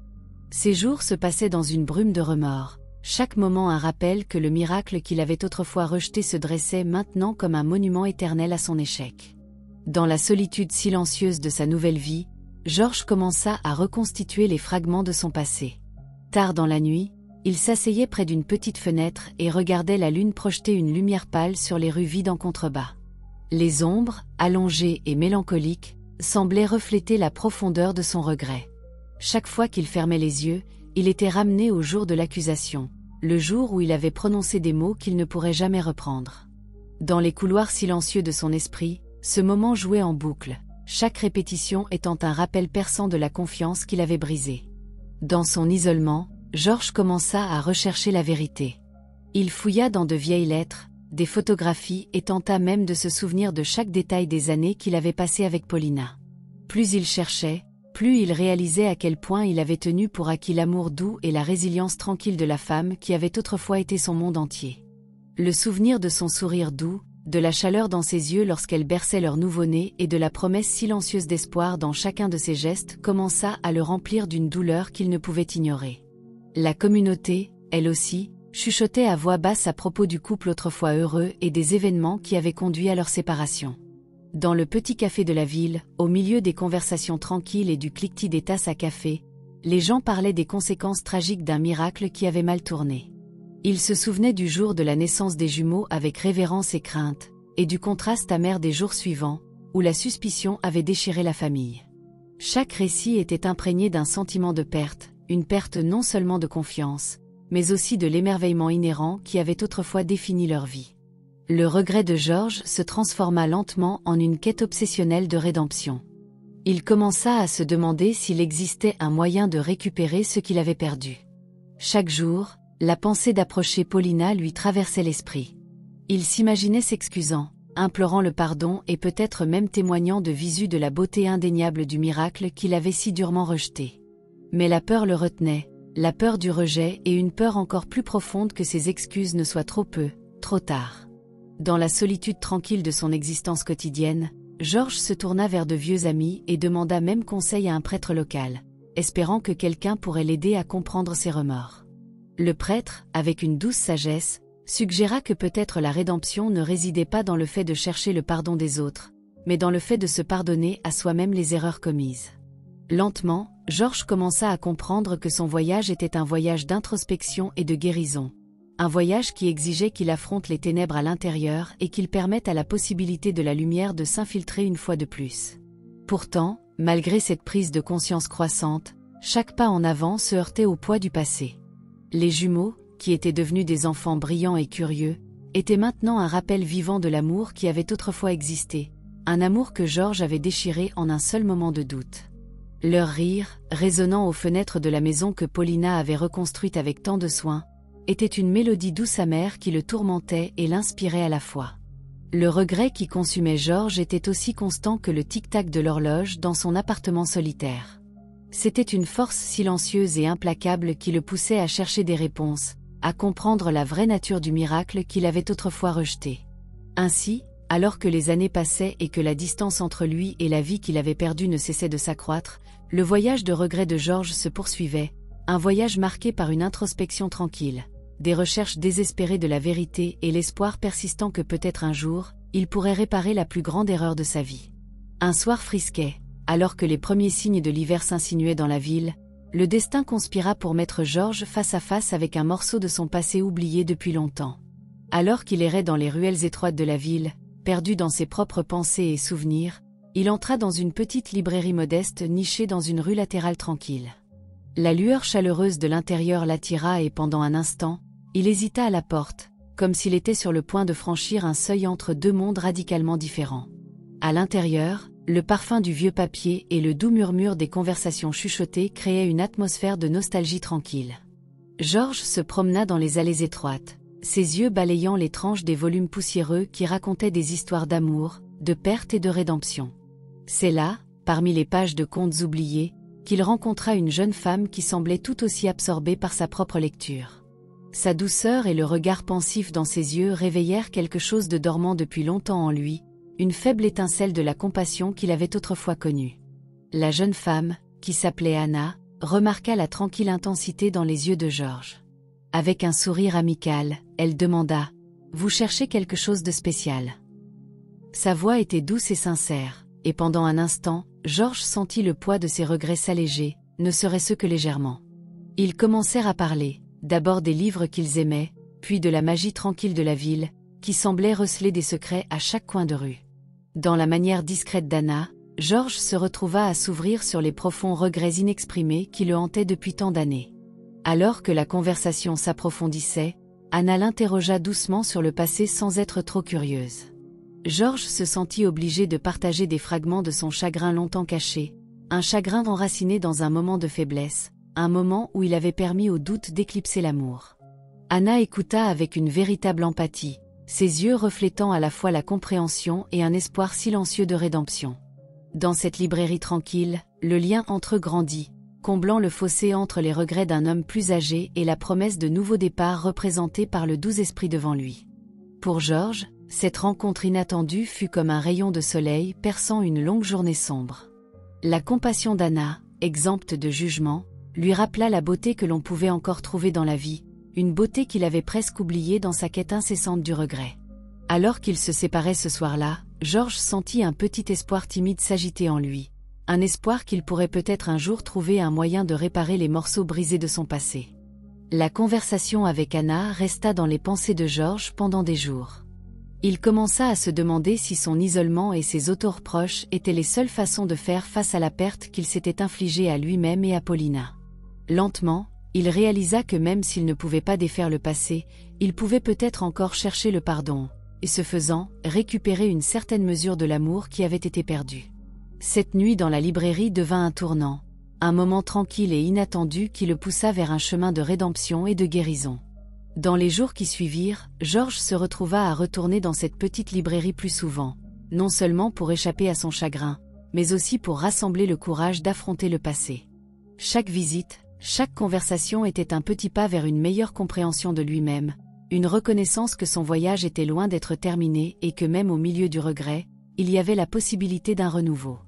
Ses jours se passaient dans une brume de remords, chaque moment un rappel que le miracle qu'il avait autrefois rejeté se dressait maintenant comme un monument éternel à son échec. Dans la solitude silencieuse de sa nouvelle vie, Georges commença à reconstituer les fragments de son passé. Tard dans la nuit, il s'asseyait près d'une petite fenêtre et regardait la lune projeter une lumière pâle sur les rues vides en contrebas. Les ombres, allongées et mélancoliques, semblaient refléter la profondeur de son regret. Chaque fois qu'il fermait les yeux, il était ramené au jour de l'accusation, le jour où il avait prononcé des mots qu'il ne pourrait jamais reprendre. Dans les couloirs silencieux de son esprit, ce moment jouait en boucle, chaque répétition étant un rappel perçant de la confiance qu'il avait brisée. Dans son isolement, Georges commença à rechercher la vérité. Il fouilla dans de vieilles lettres, des photographies et tenta même de se souvenir de chaque détail des années qu'il avait passées avec Paulina. Plus il cherchait, plus il réalisait à quel point il avait tenu pour acquis l'amour doux et la résilience tranquille de la femme qui avait autrefois été son monde entier. Le souvenir de son sourire doux, de la chaleur dans ses yeux lorsqu'elle berçait leur nouveau-né et de la promesse silencieuse d'espoir dans chacun de ses gestes commença à le remplir d'une douleur qu'il ne pouvait ignorer. La communauté, elle aussi, chuchotait à voix basse à propos du couple autrefois heureux et des événements qui avaient conduit à leur séparation. Dans le petit café de la ville, au milieu des conversations tranquilles et du cliquetis des tasses à café, les gens parlaient des conséquences tragiques d'un miracle qui avait mal tourné. Ils se souvenaient du jour de la naissance des jumeaux avec révérence et crainte, et du contraste amer des jours suivants, où la suspicion avait déchiré la famille. Chaque récit était imprégné d'un sentiment de perte, une perte non seulement de confiance, mais aussi de l'émerveillement inhérent qui avait autrefois défini leur vie. Le regret de Georges se transforma lentement en une quête obsessionnelle de rédemption. Il commença à se demander s'il existait un moyen de récupérer ce qu'il avait perdu. Chaque jour, la pensée d'approcher Paulina lui traversait l'esprit. Il s'imaginait s'excusant, implorant le pardon et peut-être même témoignant de visu de la beauté indéniable du miracle qu'il avait si durement rejeté. Mais la peur le retenait, la peur du rejet et une peur encore plus profonde que ses excuses ne soient trop peu, trop tard. Dans la solitude tranquille de son existence quotidienne, Georges se tourna vers de vieux amis et demanda même conseil à un prêtre local, espérant que quelqu'un pourrait l'aider à comprendre ses remords. Le prêtre, avec une douce sagesse, suggéra que peut-être la rédemption ne résidait pas dans le fait de chercher le pardon des autres, mais dans le fait de se pardonner à soi-même les erreurs commises. Lentement, Georges commença à comprendre que son voyage était un voyage d'introspection et de guérison. Un voyage qui exigeait qu'il affronte les ténèbres à l'intérieur et qu'il permette à la possibilité de la lumière de s'infiltrer une fois de plus. Pourtant, malgré cette prise de conscience croissante, chaque pas en avant se heurtait au poids du passé. Les jumeaux, qui étaient devenus des enfants brillants et curieux, étaient maintenant un rappel vivant de l'amour qui avait autrefois existé, un amour que Georges avait déchiré en un seul moment de doute. Leur rire, résonnant aux fenêtres de la maison que Paulina avait reconstruite avec tant de soin, était une mélodie douce amère qui le tourmentait et l'inspirait à la fois. Le regret qui consumait Georges était aussi constant que le tic-tac de l'horloge dans son appartement solitaire. C'était une force silencieuse et implacable qui le poussait à chercher des réponses, à comprendre la vraie nature du miracle qu'il avait autrefois rejeté. Ainsi, alors que les années passaient et que la distance entre lui et la vie qu'il avait perdue ne cessait de s'accroître, le voyage de regret de Georges se poursuivait, un voyage marqué par une introspection tranquille, des recherches désespérées de la vérité et l'espoir persistant que peut-être un jour, il pourrait réparer la plus grande erreur de sa vie. Un soir frisquet, alors que les premiers signes de l'hiver s'insinuaient dans la ville, le destin conspira pour mettre Georges face à face avec un morceau de son passé oublié depuis longtemps. Alors qu'il errait dans les ruelles étroites de la ville, perdu dans ses propres pensées et souvenirs, il entra dans une petite librairie modeste nichée dans une rue latérale tranquille. La lueur chaleureuse de l'intérieur l'attira et pendant un instant, il hésita à la porte, comme s'il était sur le point de franchir un seuil entre deux mondes radicalement différents. À l'intérieur, le parfum du vieux papier et le doux murmure des conversations chuchotées créaient une atmosphère de nostalgie tranquille. Georges se promena dans les allées étroites, ses yeux balayant les tranches des volumes poussiéreux qui racontaient des histoires d'amour, de perte et de rédemption. C'est là, parmi les pages de contes oubliés, qu'il rencontra une jeune femme qui semblait tout aussi absorbée par sa propre lecture. Sa douceur et le regard pensif dans ses yeux réveillèrent quelque chose de dormant depuis longtemps en lui, une faible étincelle de la compassion qu'il avait autrefois connue. La jeune femme, qui s'appelait Anna, remarqua la tranquille intensité dans les yeux de Georges. Avec un sourire amical, elle demanda « Vous cherchez quelque chose de spécial ?» Sa voix était douce et sincère, et pendant un instant, Georges sentit le poids de ses regrets s'alléger, ne serait-ce que légèrement. Ils commencèrent à parler, d'abord des livres qu'ils aimaient, puis de la magie tranquille de la ville, qui semblait receler des secrets à chaque coin de rue. Dans la manière discrète d'Anna, Georges se retrouva à s'ouvrir sur les profonds regrets inexprimés qui le hantaient depuis tant d'années. Alors que la conversation s'approfondissait, Anna l'interrogea doucement sur le passé sans être trop curieuse. Georges se sentit obligé de partager des fragments de son chagrin longtemps caché, un chagrin enraciné dans un moment de faiblesse, un moment où il avait permis au doute d'éclipser l'amour. Anna écouta avec une véritable empathie, ses yeux reflétant à la fois la compréhension et un espoir silencieux de rédemption. Dans cette librairie tranquille, le lien entre eux grandit, comblant le fossé entre les regrets d'un homme plus âgé et la promesse de nouveaux départs représentés par le doux esprit devant lui. Pour Georges, cette rencontre inattendue fut comme un rayon de soleil perçant une longue journée sombre. La compassion d'Anna, exempte de jugement, lui rappela la beauté que l'on pouvait encore trouver dans la vie, une beauté qu'il avait presque oubliée dans sa quête incessante du regret. Alors qu'ils se séparaient ce soir-là, Georges sentit un petit espoir timide s'agiter en lui, un espoir qu'il pourrait peut-être un jour trouver un moyen de réparer les morceaux brisés de son passé. La conversation avec Anna resta dans les pensées de Georges pendant des jours. Il commença à se demander si son isolement et ses autoreproches étaient les seules façons de faire face à la perte qu'il s'était infligée à lui-même et à Paulina. Lentement, il réalisa que même s'il ne pouvait pas défaire le passé, il pouvait peut-être encore chercher le pardon, et ce faisant, récupérer une certaine mesure de l'amour qui avait été perdu. Cette nuit dans la librairie devint un tournant, un moment tranquille et inattendu qui le poussa vers un chemin de rédemption et de guérison. Dans les jours qui suivirent, Georges se retrouva à retourner dans cette petite librairie plus souvent, non seulement pour échapper à son chagrin, mais aussi pour rassembler le courage d'affronter le passé. Chaque visite, chaque conversation était un petit pas vers une meilleure compréhension de lui-même, une reconnaissance que son voyage était loin d'être terminé et que même au milieu du regret, il y avait la possibilité d'un renouveau.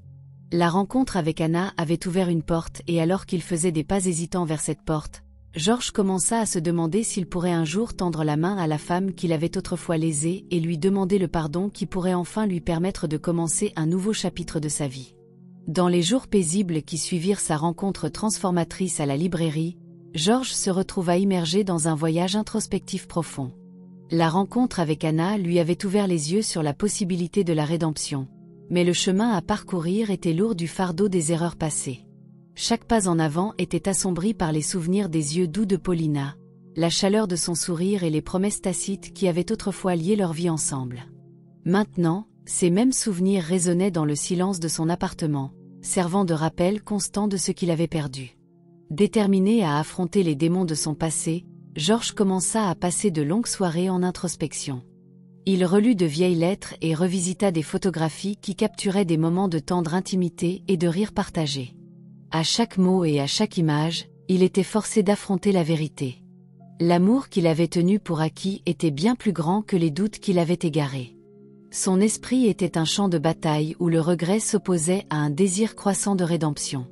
La rencontre avec Anna avait ouvert une porte et alors qu'il faisait des pas hésitants vers cette porte, Georges commença à se demander s'il pourrait un jour tendre la main à la femme qu'il avait autrefois lésée et lui demander le pardon qui pourrait enfin lui permettre de commencer un nouveau chapitre de sa vie. Dans les jours paisibles qui suivirent sa rencontre transformatrice à la librairie, Georges se retrouva immergé dans un voyage introspectif profond. La rencontre avec Anna lui avait ouvert les yeux sur la possibilité de la rédemption, mais le chemin à parcourir était lourd du fardeau des erreurs passées. Chaque pas en avant était assombri par les souvenirs des yeux doux de Paulina, la chaleur de son sourire et les promesses tacites qui avaient autrefois lié leur vie ensemble. Maintenant, ces mêmes souvenirs résonnaient dans le silence de son appartement, servant de rappel constant de ce qu'il avait perdu. Déterminé à affronter les démons de son passé, Georges commença à passer de longues soirées en introspection. Il relut de vieilles lettres et revisita des photographies qui capturaient des moments de tendre intimité et de rire partagé. À chaque mot et à chaque image, il était forcé d'affronter la vérité. L'amour qu'il avait tenu pour acquis était bien plus grand que les doutes qu'il avait égarés. Son esprit était un champ de bataille où le regret s'opposait à un désir croissant de rédemption.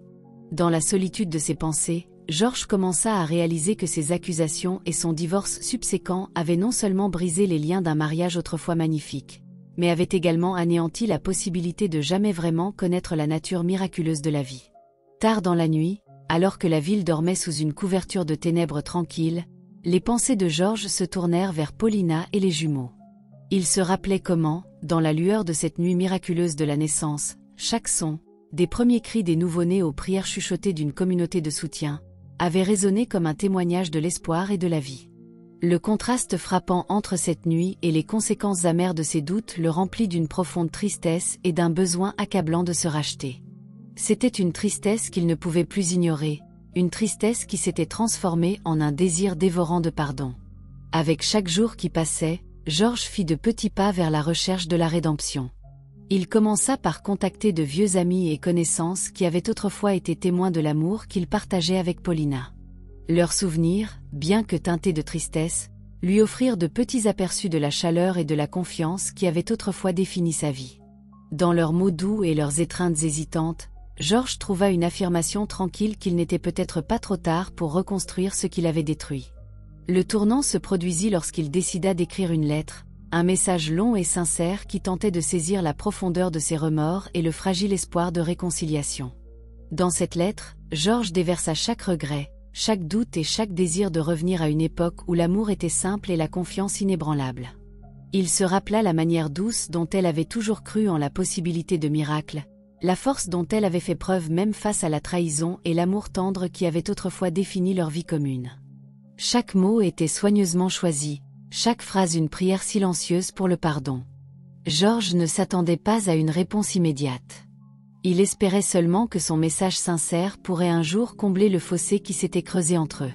Dans la solitude de ses pensées, Georges commença à réaliser que ses accusations et son divorce subséquent avaient non seulement brisé les liens d'un mariage autrefois magnifique, mais avaient également anéanti la possibilité de jamais vraiment connaître la nature miraculeuse de la vie. Tard dans la nuit, alors que la ville dormait sous une couverture de ténèbres tranquilles, Les pensées de Georges se tournèrent vers Paulina et les jumeaux. Il se rappelait comment, dans la lueur de cette nuit miraculeuse de la naissance, chaque son, des premiers cris des nouveau-nés aux prières chuchotées d'une communauté de soutien, avait résonné comme un témoignage de l'espoir et de la vie. Le contraste frappant entre cette nuit et les conséquences amères de ses doutes le remplit d'une profonde tristesse et d'un besoin accablant de se racheter. C'était une tristesse qu'il ne pouvait plus ignorer, une tristesse qui s'était transformée en un désir dévorant de pardon. Avec chaque jour qui passait, Georges fit de petits pas vers la recherche de la rédemption. Il commença par contacter de vieux amis et connaissances qui avaient autrefois été témoins de l'amour qu'il partageait avec Paulina. Leurs souvenirs, bien que teintés de tristesse, lui offrirent de petits aperçus de la chaleur et de la confiance qui avaient autrefois défini sa vie. Dans leurs mots doux et leurs étreintes hésitantes, Georges trouva une affirmation tranquille qu'il n'était peut-être pas trop tard pour reconstruire ce qu'il avait détruit. Le tournant se produisit lorsqu'il décida d'écrire une lettre, un message long et sincère qui tentait de saisir la profondeur de ses remords et le fragile espoir de réconciliation. Dans cette lettre, Georges déversa chaque regret, chaque doute et chaque désir de revenir à une époque où l'amour était simple et la confiance inébranlable. Il se rappela la manière douce dont elle avait toujours cru en la possibilité de miracles, la force dont elle avait fait preuve même face à la trahison et l'amour tendre qui avait autrefois défini leur vie commune. Chaque mot était soigneusement choisi, chaque phrase une prière silencieuse pour le pardon. Georges ne s'attendait pas à une réponse immédiate. Il espérait seulement que son message sincère pourrait un jour combler le fossé qui s'était creusé entre eux.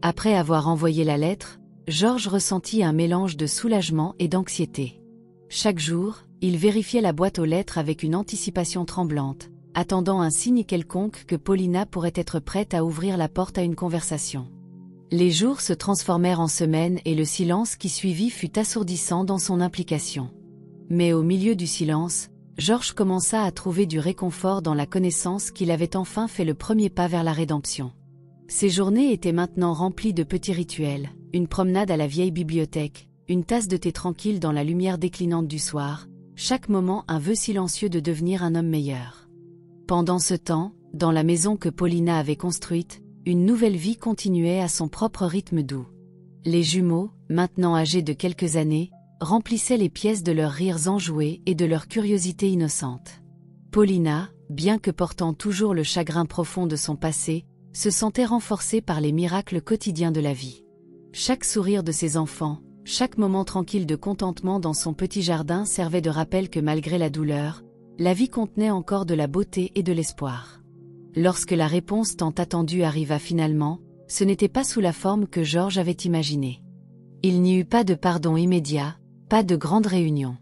Après avoir envoyé la lettre, Georges ressentit un mélange de soulagement et d'anxiété. Chaque jour, il vérifiait la boîte aux lettres avec une anticipation tremblante, attendant un signe quelconque que Paulina pourrait être prête à ouvrir la porte à une conversation. Les jours se transformèrent en semaines et le silence qui suivit fut assourdissant dans son implication. Mais au milieu du silence, Georges commença à trouver du réconfort dans la connaissance qu'il avait enfin fait le premier pas vers la rédemption. Ses journées étaient maintenant remplies de petits rituels, une promenade à la vieille bibliothèque, une tasse de thé tranquille dans la lumière déclinante du soir, chaque moment un vœu silencieux de devenir un homme meilleur. Pendant ce temps, dans la maison que Paulina avait construite, une nouvelle vie continuait à son propre rythme doux. Les jumeaux, maintenant âgés de quelques années, remplissaient les pièces de leurs rires enjoués et de leur curiosité innocente. Paulina, bien que portant toujours le chagrin profond de son passé, se sentait renforcée par les miracles quotidiens de la vie. Chaque sourire de ses enfants, chaque moment tranquille de contentement dans son petit jardin servait de rappel que malgré la douleur, la vie contenait encore de la beauté et de l'espoir. Lorsque la réponse tant attendue arriva finalement, ce n'était pas sous la forme que Georges avait imaginée. Il n'y eut pas de pardon immédiat, pas de grande réunion.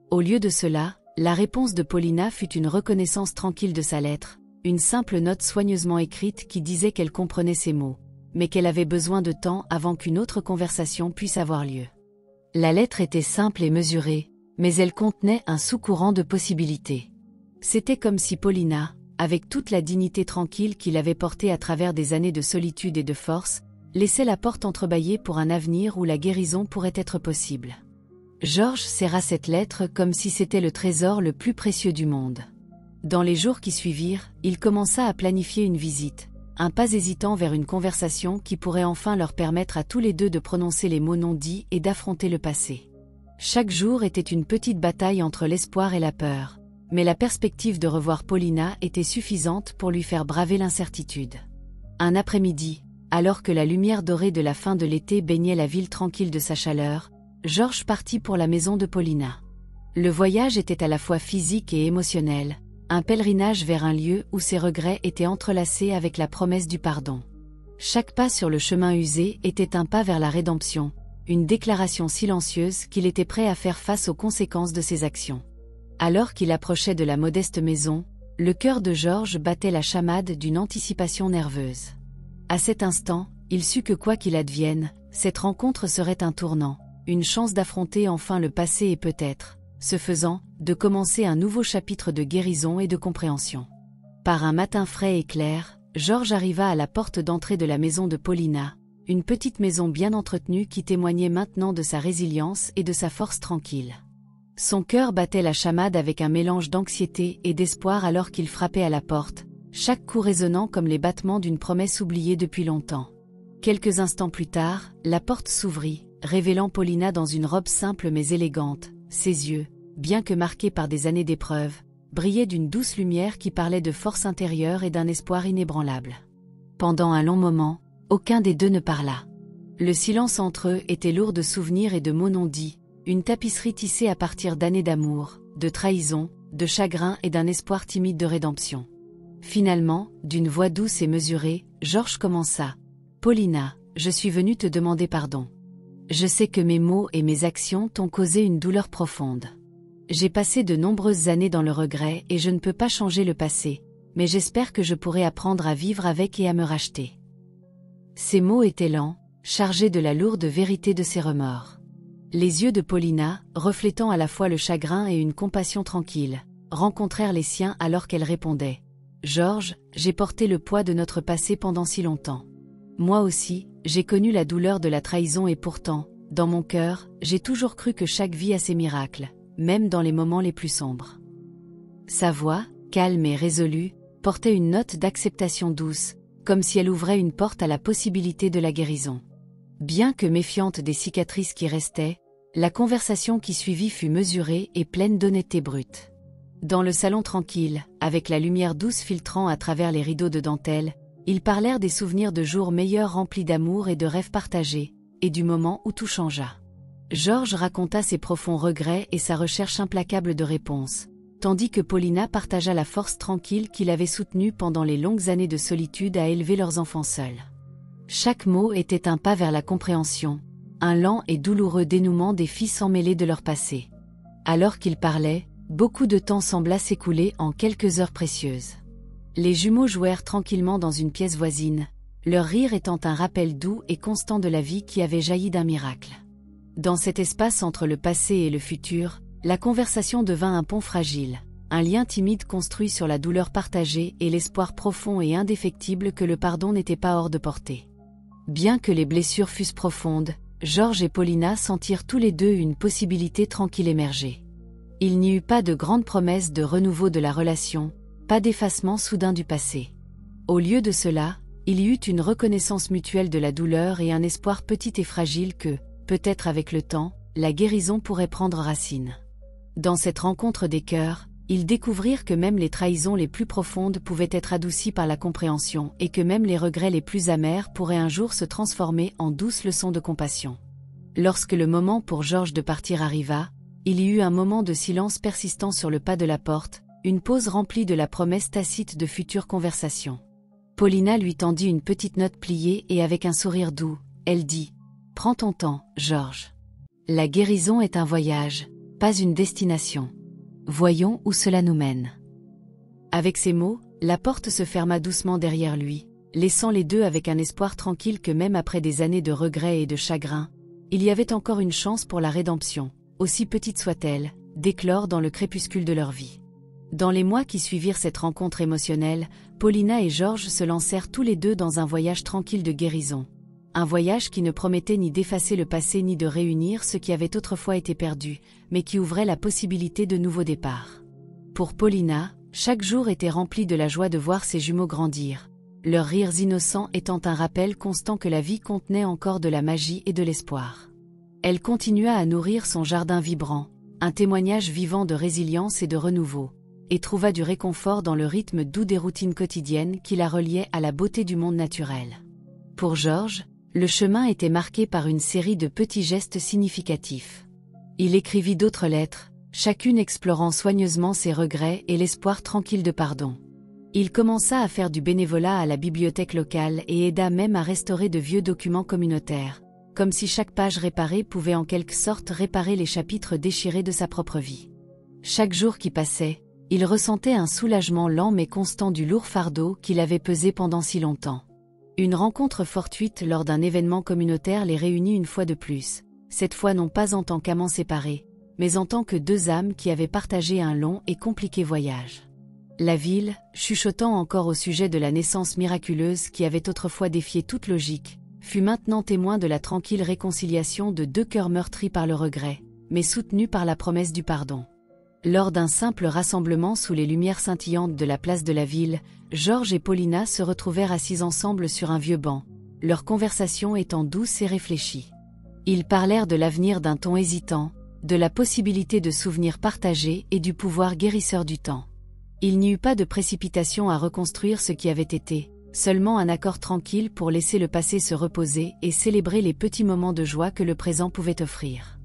Au lieu de cela, la réponse de Paulina fut une reconnaissance tranquille de sa lettre, une simple note soigneusement écrite qui disait qu'elle comprenait ses mots, mais qu'elle avait besoin de temps avant qu'une autre conversation puisse avoir lieu. La lettre était simple et mesurée, mais elle contenait un sous-courant de possibilités. C'était comme si Paulina, avec toute la dignité tranquille qu'il avait portée à travers des années de solitude et de force, laissait la porte entrebâillée pour un avenir où la guérison pourrait être possible. Georges serra cette lettre comme si c'était le trésor le plus précieux du monde. Dans les jours qui suivirent, il commença à planifier une visite, un pas hésitant vers une conversation qui pourrait enfin leur permettre à tous les deux de prononcer les mots non dits et d'affronter le passé. Chaque jour était une petite bataille entre l'espoir et la peur, mais la perspective de revoir Paulina était suffisante pour lui faire braver l'incertitude. Un après-midi, alors que la lumière dorée de la fin de l'été baignait la ville tranquille de sa chaleur, Georges partit pour la maison de Paulina. Le voyage était à la fois physique et émotionnel, un pèlerinage vers un lieu où ses regrets étaient entrelacés avec la promesse du pardon. Chaque pas sur le chemin usé était un pas vers la rédemption, une déclaration silencieuse qu'il était prêt à faire face aux conséquences de ses actions. Alors qu'il approchait de la modeste maison, le cœur de Georges battait la chamade d'une anticipation nerveuse. À cet instant, il sut que quoi qu'il advienne, cette rencontre serait un tournant, une chance d'affronter enfin le passé et peut-être, ce faisant, de commencer un nouveau chapitre de guérison et de compréhension. Par un matin frais et clair, Georges arriva à la porte d'entrée de la maison de Paulina, une petite maison bien entretenue qui témoignait maintenant de sa résilience et de sa force tranquille. Son cœur battait la chamade avec un mélange d'anxiété et d'espoir alors qu'il frappait à la porte, chaque coup résonnant comme les battements d'une promesse oubliée depuis longtemps. Quelques instants plus tard, la porte s'ouvrit, révélant Paulina dans une robe simple mais élégante. Ses yeux, bien que marqués par des années d'épreuves, brillaient d'une douce lumière qui parlait de force intérieure et d'un espoir inébranlable. Pendant un long moment, aucun des deux ne parla. Le silence entre eux était lourd de souvenirs et de mots non dits, une tapisserie tissée à partir d'années d'amour, de trahison, de chagrin et d'un espoir timide de rédemption. Finalement, d'une voix douce et mesurée, Georges commença. « Paulina, je suis venu te demander pardon. Je sais que mes mots et mes actions t'ont causé une douleur profonde. J'ai passé de nombreuses années dans le regret et je ne peux pas changer le passé, mais j'espère que je pourrai apprendre à vivre avec et à me racheter. » Ces mots étaient lents, chargés de la lourde vérité de ses remords. Les yeux de Paulina, reflétant à la fois le chagrin et une compassion tranquille, rencontrèrent les siens alors qu'elle répondait. « Georges, j'ai porté le poids de notre passé pendant si longtemps. Moi aussi, j'ai connu la douleur de la trahison et pourtant, dans mon cœur, j'ai toujours cru que chaque vie a ses miracles, même dans les moments les plus sombres. » Sa voix, calme et résolue, portait une note d'acceptation douce, comme si elle ouvrait une porte à la possibilité de la guérison. Bien que méfiante des cicatrices qui restaient, la conversation qui suivit fut mesurée et pleine d'honnêteté brute. Dans le salon tranquille, avec la lumière douce filtrant à travers les rideaux de dentelle, ils parlèrent des souvenirs de jours meilleurs remplis d'amour et de rêves partagés, et du moment où tout changea. Georges raconta ses profonds regrets et sa recherche implacable de réponses, tandis que Paulina partagea la force tranquille qui l'avait soutenue pendant les longues années de solitude à élever leurs enfants seuls. Chaque mot était un pas vers la compréhension, un lent et douloureux dénouement des filles sans mêler de leur passé. Alors qu'ils parlaient, beaucoup de temps sembla s'écouler en quelques heures précieuses. Les jumeaux jouèrent tranquillement dans une pièce voisine, leur rire étant un rappel doux et constant de la vie qui avait jailli d'un miracle. Dans cet espace entre le passé et le futur, la conversation devint un pont fragile, un lien timide construit sur la douleur partagée et l'espoir profond et indéfectible que le pardon n'était pas hors de portée. Bien que les blessures fussent profondes, Georges et Paulina sentirent tous les deux une possibilité tranquille émerger. Il n'y eut pas de grande promesse de renouveau de la relation, pas d'effacement soudain du passé. Au lieu de cela, il y eut une reconnaissance mutuelle de la douleur et un espoir petit et fragile que, peut-être avec le temps, la guérison pourrait prendre racine. Dans cette rencontre des cœurs, ils découvrirent que même les trahisons les plus profondes pouvaient être adoucies par la compréhension et que même les regrets les plus amers pourraient un jour se transformer en douces leçons de compassion. Lorsque le moment pour Georges de partir arriva, il y eut un moment de silence persistant sur le pas de la porte, une pause remplie de la promesse tacite de futures conversations. Paulina lui tendit une petite note pliée et avec un sourire doux, elle dit « Prends ton temps, Georges. La guérison est un voyage, pas une destination. Voyons où cela nous mène. » Avec ces mots, la porte se ferma doucement derrière lui, laissant les deux avec un espoir tranquille que même après des années de regrets et de chagrin, il y avait encore une chance pour la rédemption, aussi petite soit-elle, d'éclore dans le crépuscule de leur vie. Dans les mois qui suivirent cette rencontre émotionnelle, Paulina et Georges se lancèrent tous les deux dans un voyage tranquille de guérison. Un voyage qui ne promettait ni d'effacer le passé ni de réunir ce qui avait autrefois été perdu, mais qui ouvrait la possibilité de nouveaux départs. Pour Paulina, chaque jour était rempli de la joie de voir ses jumeaux grandir, leurs rires innocents étant un rappel constant que la vie contenait encore de la magie et de l'espoir. Elle continua à nourrir son jardin vibrant, un témoignage vivant de résilience et de renouveau, et trouva du réconfort dans le rythme doux des routines quotidiennes qui la reliaient à la beauté du monde naturel. Pour Georges, le chemin était marqué par une série de petits gestes significatifs. Il écrivit d'autres lettres, chacune explorant soigneusement ses regrets et l'espoir tranquille de pardon. Il commença à faire du bénévolat à la bibliothèque locale et aida même à restaurer de vieux documents communautaires, comme si chaque page réparée pouvait en quelque sorte réparer les chapitres déchirés de sa propre vie. Chaque jour qui passait, il ressentait un soulagement lent mais constant du lourd fardeau qu'il avait pesé pendant si longtemps. Une rencontre fortuite lors d'un événement communautaire les réunit une fois de plus, cette fois non pas en tant qu'amants séparés, mais en tant que deux âmes qui avaient partagé un long et compliqué voyage. La ville, chuchotant encore au sujet de la naissance miraculeuse qui avait autrefois défié toute logique, fut maintenant témoin de la tranquille réconciliation de deux cœurs meurtris par le regret, mais soutenus par la promesse du pardon. Lors d'un simple rassemblement sous les lumières scintillantes de la place de la ville, Georges et Paulina se retrouvèrent assis ensemble sur un vieux banc, leur conversation étant douce et réfléchie. Ils parlèrent de l'avenir d'un ton hésitant, de la possibilité de souvenirs partagés et du pouvoir guérisseur du temps. Il n'y eut pas de précipitation à reconstruire ce qui avait été, seulement un accord tranquille pour laisser le passé se reposer et célébrer les petits moments de joie que le présent pouvait offrir.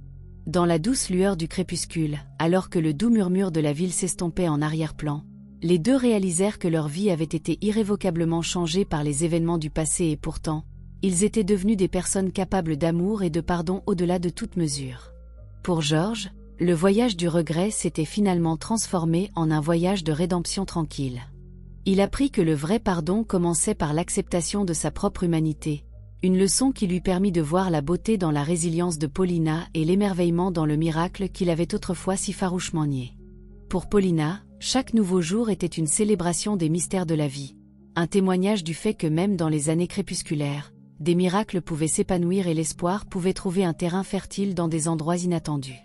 Dans la douce lueur du crépuscule, alors que le doux murmure de la ville s'estompait en arrière-plan, les deux réalisèrent que leur vie avait été irrévocablement changée par les événements du passé et pourtant, ils étaient devenus des personnes capables d'amour et de pardon au-delà de toute mesure. Pour George, le voyage du regret s'était finalement transformé en un voyage de rédemption tranquille. Il apprit que le vrai pardon commençait par l'acceptation de sa propre humanité, une leçon qui lui permit de voir la beauté dans la résilience de Paulina et l'émerveillement dans le miracle qu'il avait autrefois si farouchement nié. Pour Paulina, chaque nouveau jour était une célébration des mystères de la vie, un témoignage du fait que même dans les années crépusculaires, des miracles pouvaient s'épanouir et l'espoir pouvait trouver un terrain fertile dans des endroits inattendus.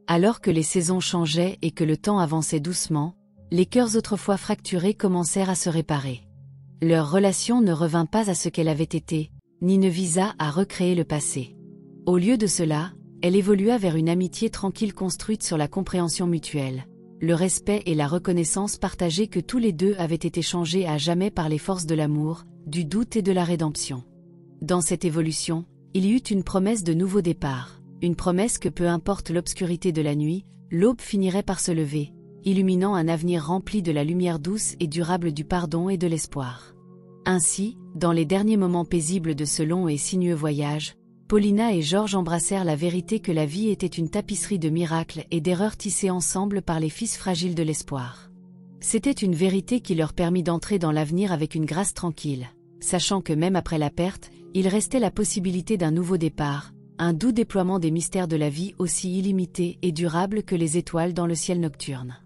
Alors que les saisons changeaient et que le temps avançait doucement, les cœurs autrefois fracturés commencèrent à se réparer. Leur relation ne revint pas à ce qu'elle avait été, ni ne visa à recréer le passé. Au lieu de cela, elle évolua vers une amitié tranquille construite sur la compréhension mutuelle, le respect et la reconnaissance partagée que tous les deux avaient été changés à jamais par les forces de l'amour, du doute et de la rédemption. Dans cette évolution, il y eut une promesse de nouveau départ, une promesse que peu importe l'obscurité de la nuit, l'aube finirait par se lever, illuminant un avenir rempli de la lumière douce et durable du pardon et de l'espoir. Ainsi, dans les derniers moments paisibles de ce long et sinueux voyage, Paulina et George embrassèrent la vérité que la vie était une tapisserie de miracles et d'erreurs tissées ensemble par les fils fragiles de l'espoir. C'était une vérité qui leur permit d'entrer dans l'avenir avec une grâce tranquille, sachant que même après la perte, il restait la possibilité d'un nouveau départ, un doux déploiement des mystères de la vie aussi illimité et durable que les étoiles dans le ciel nocturne.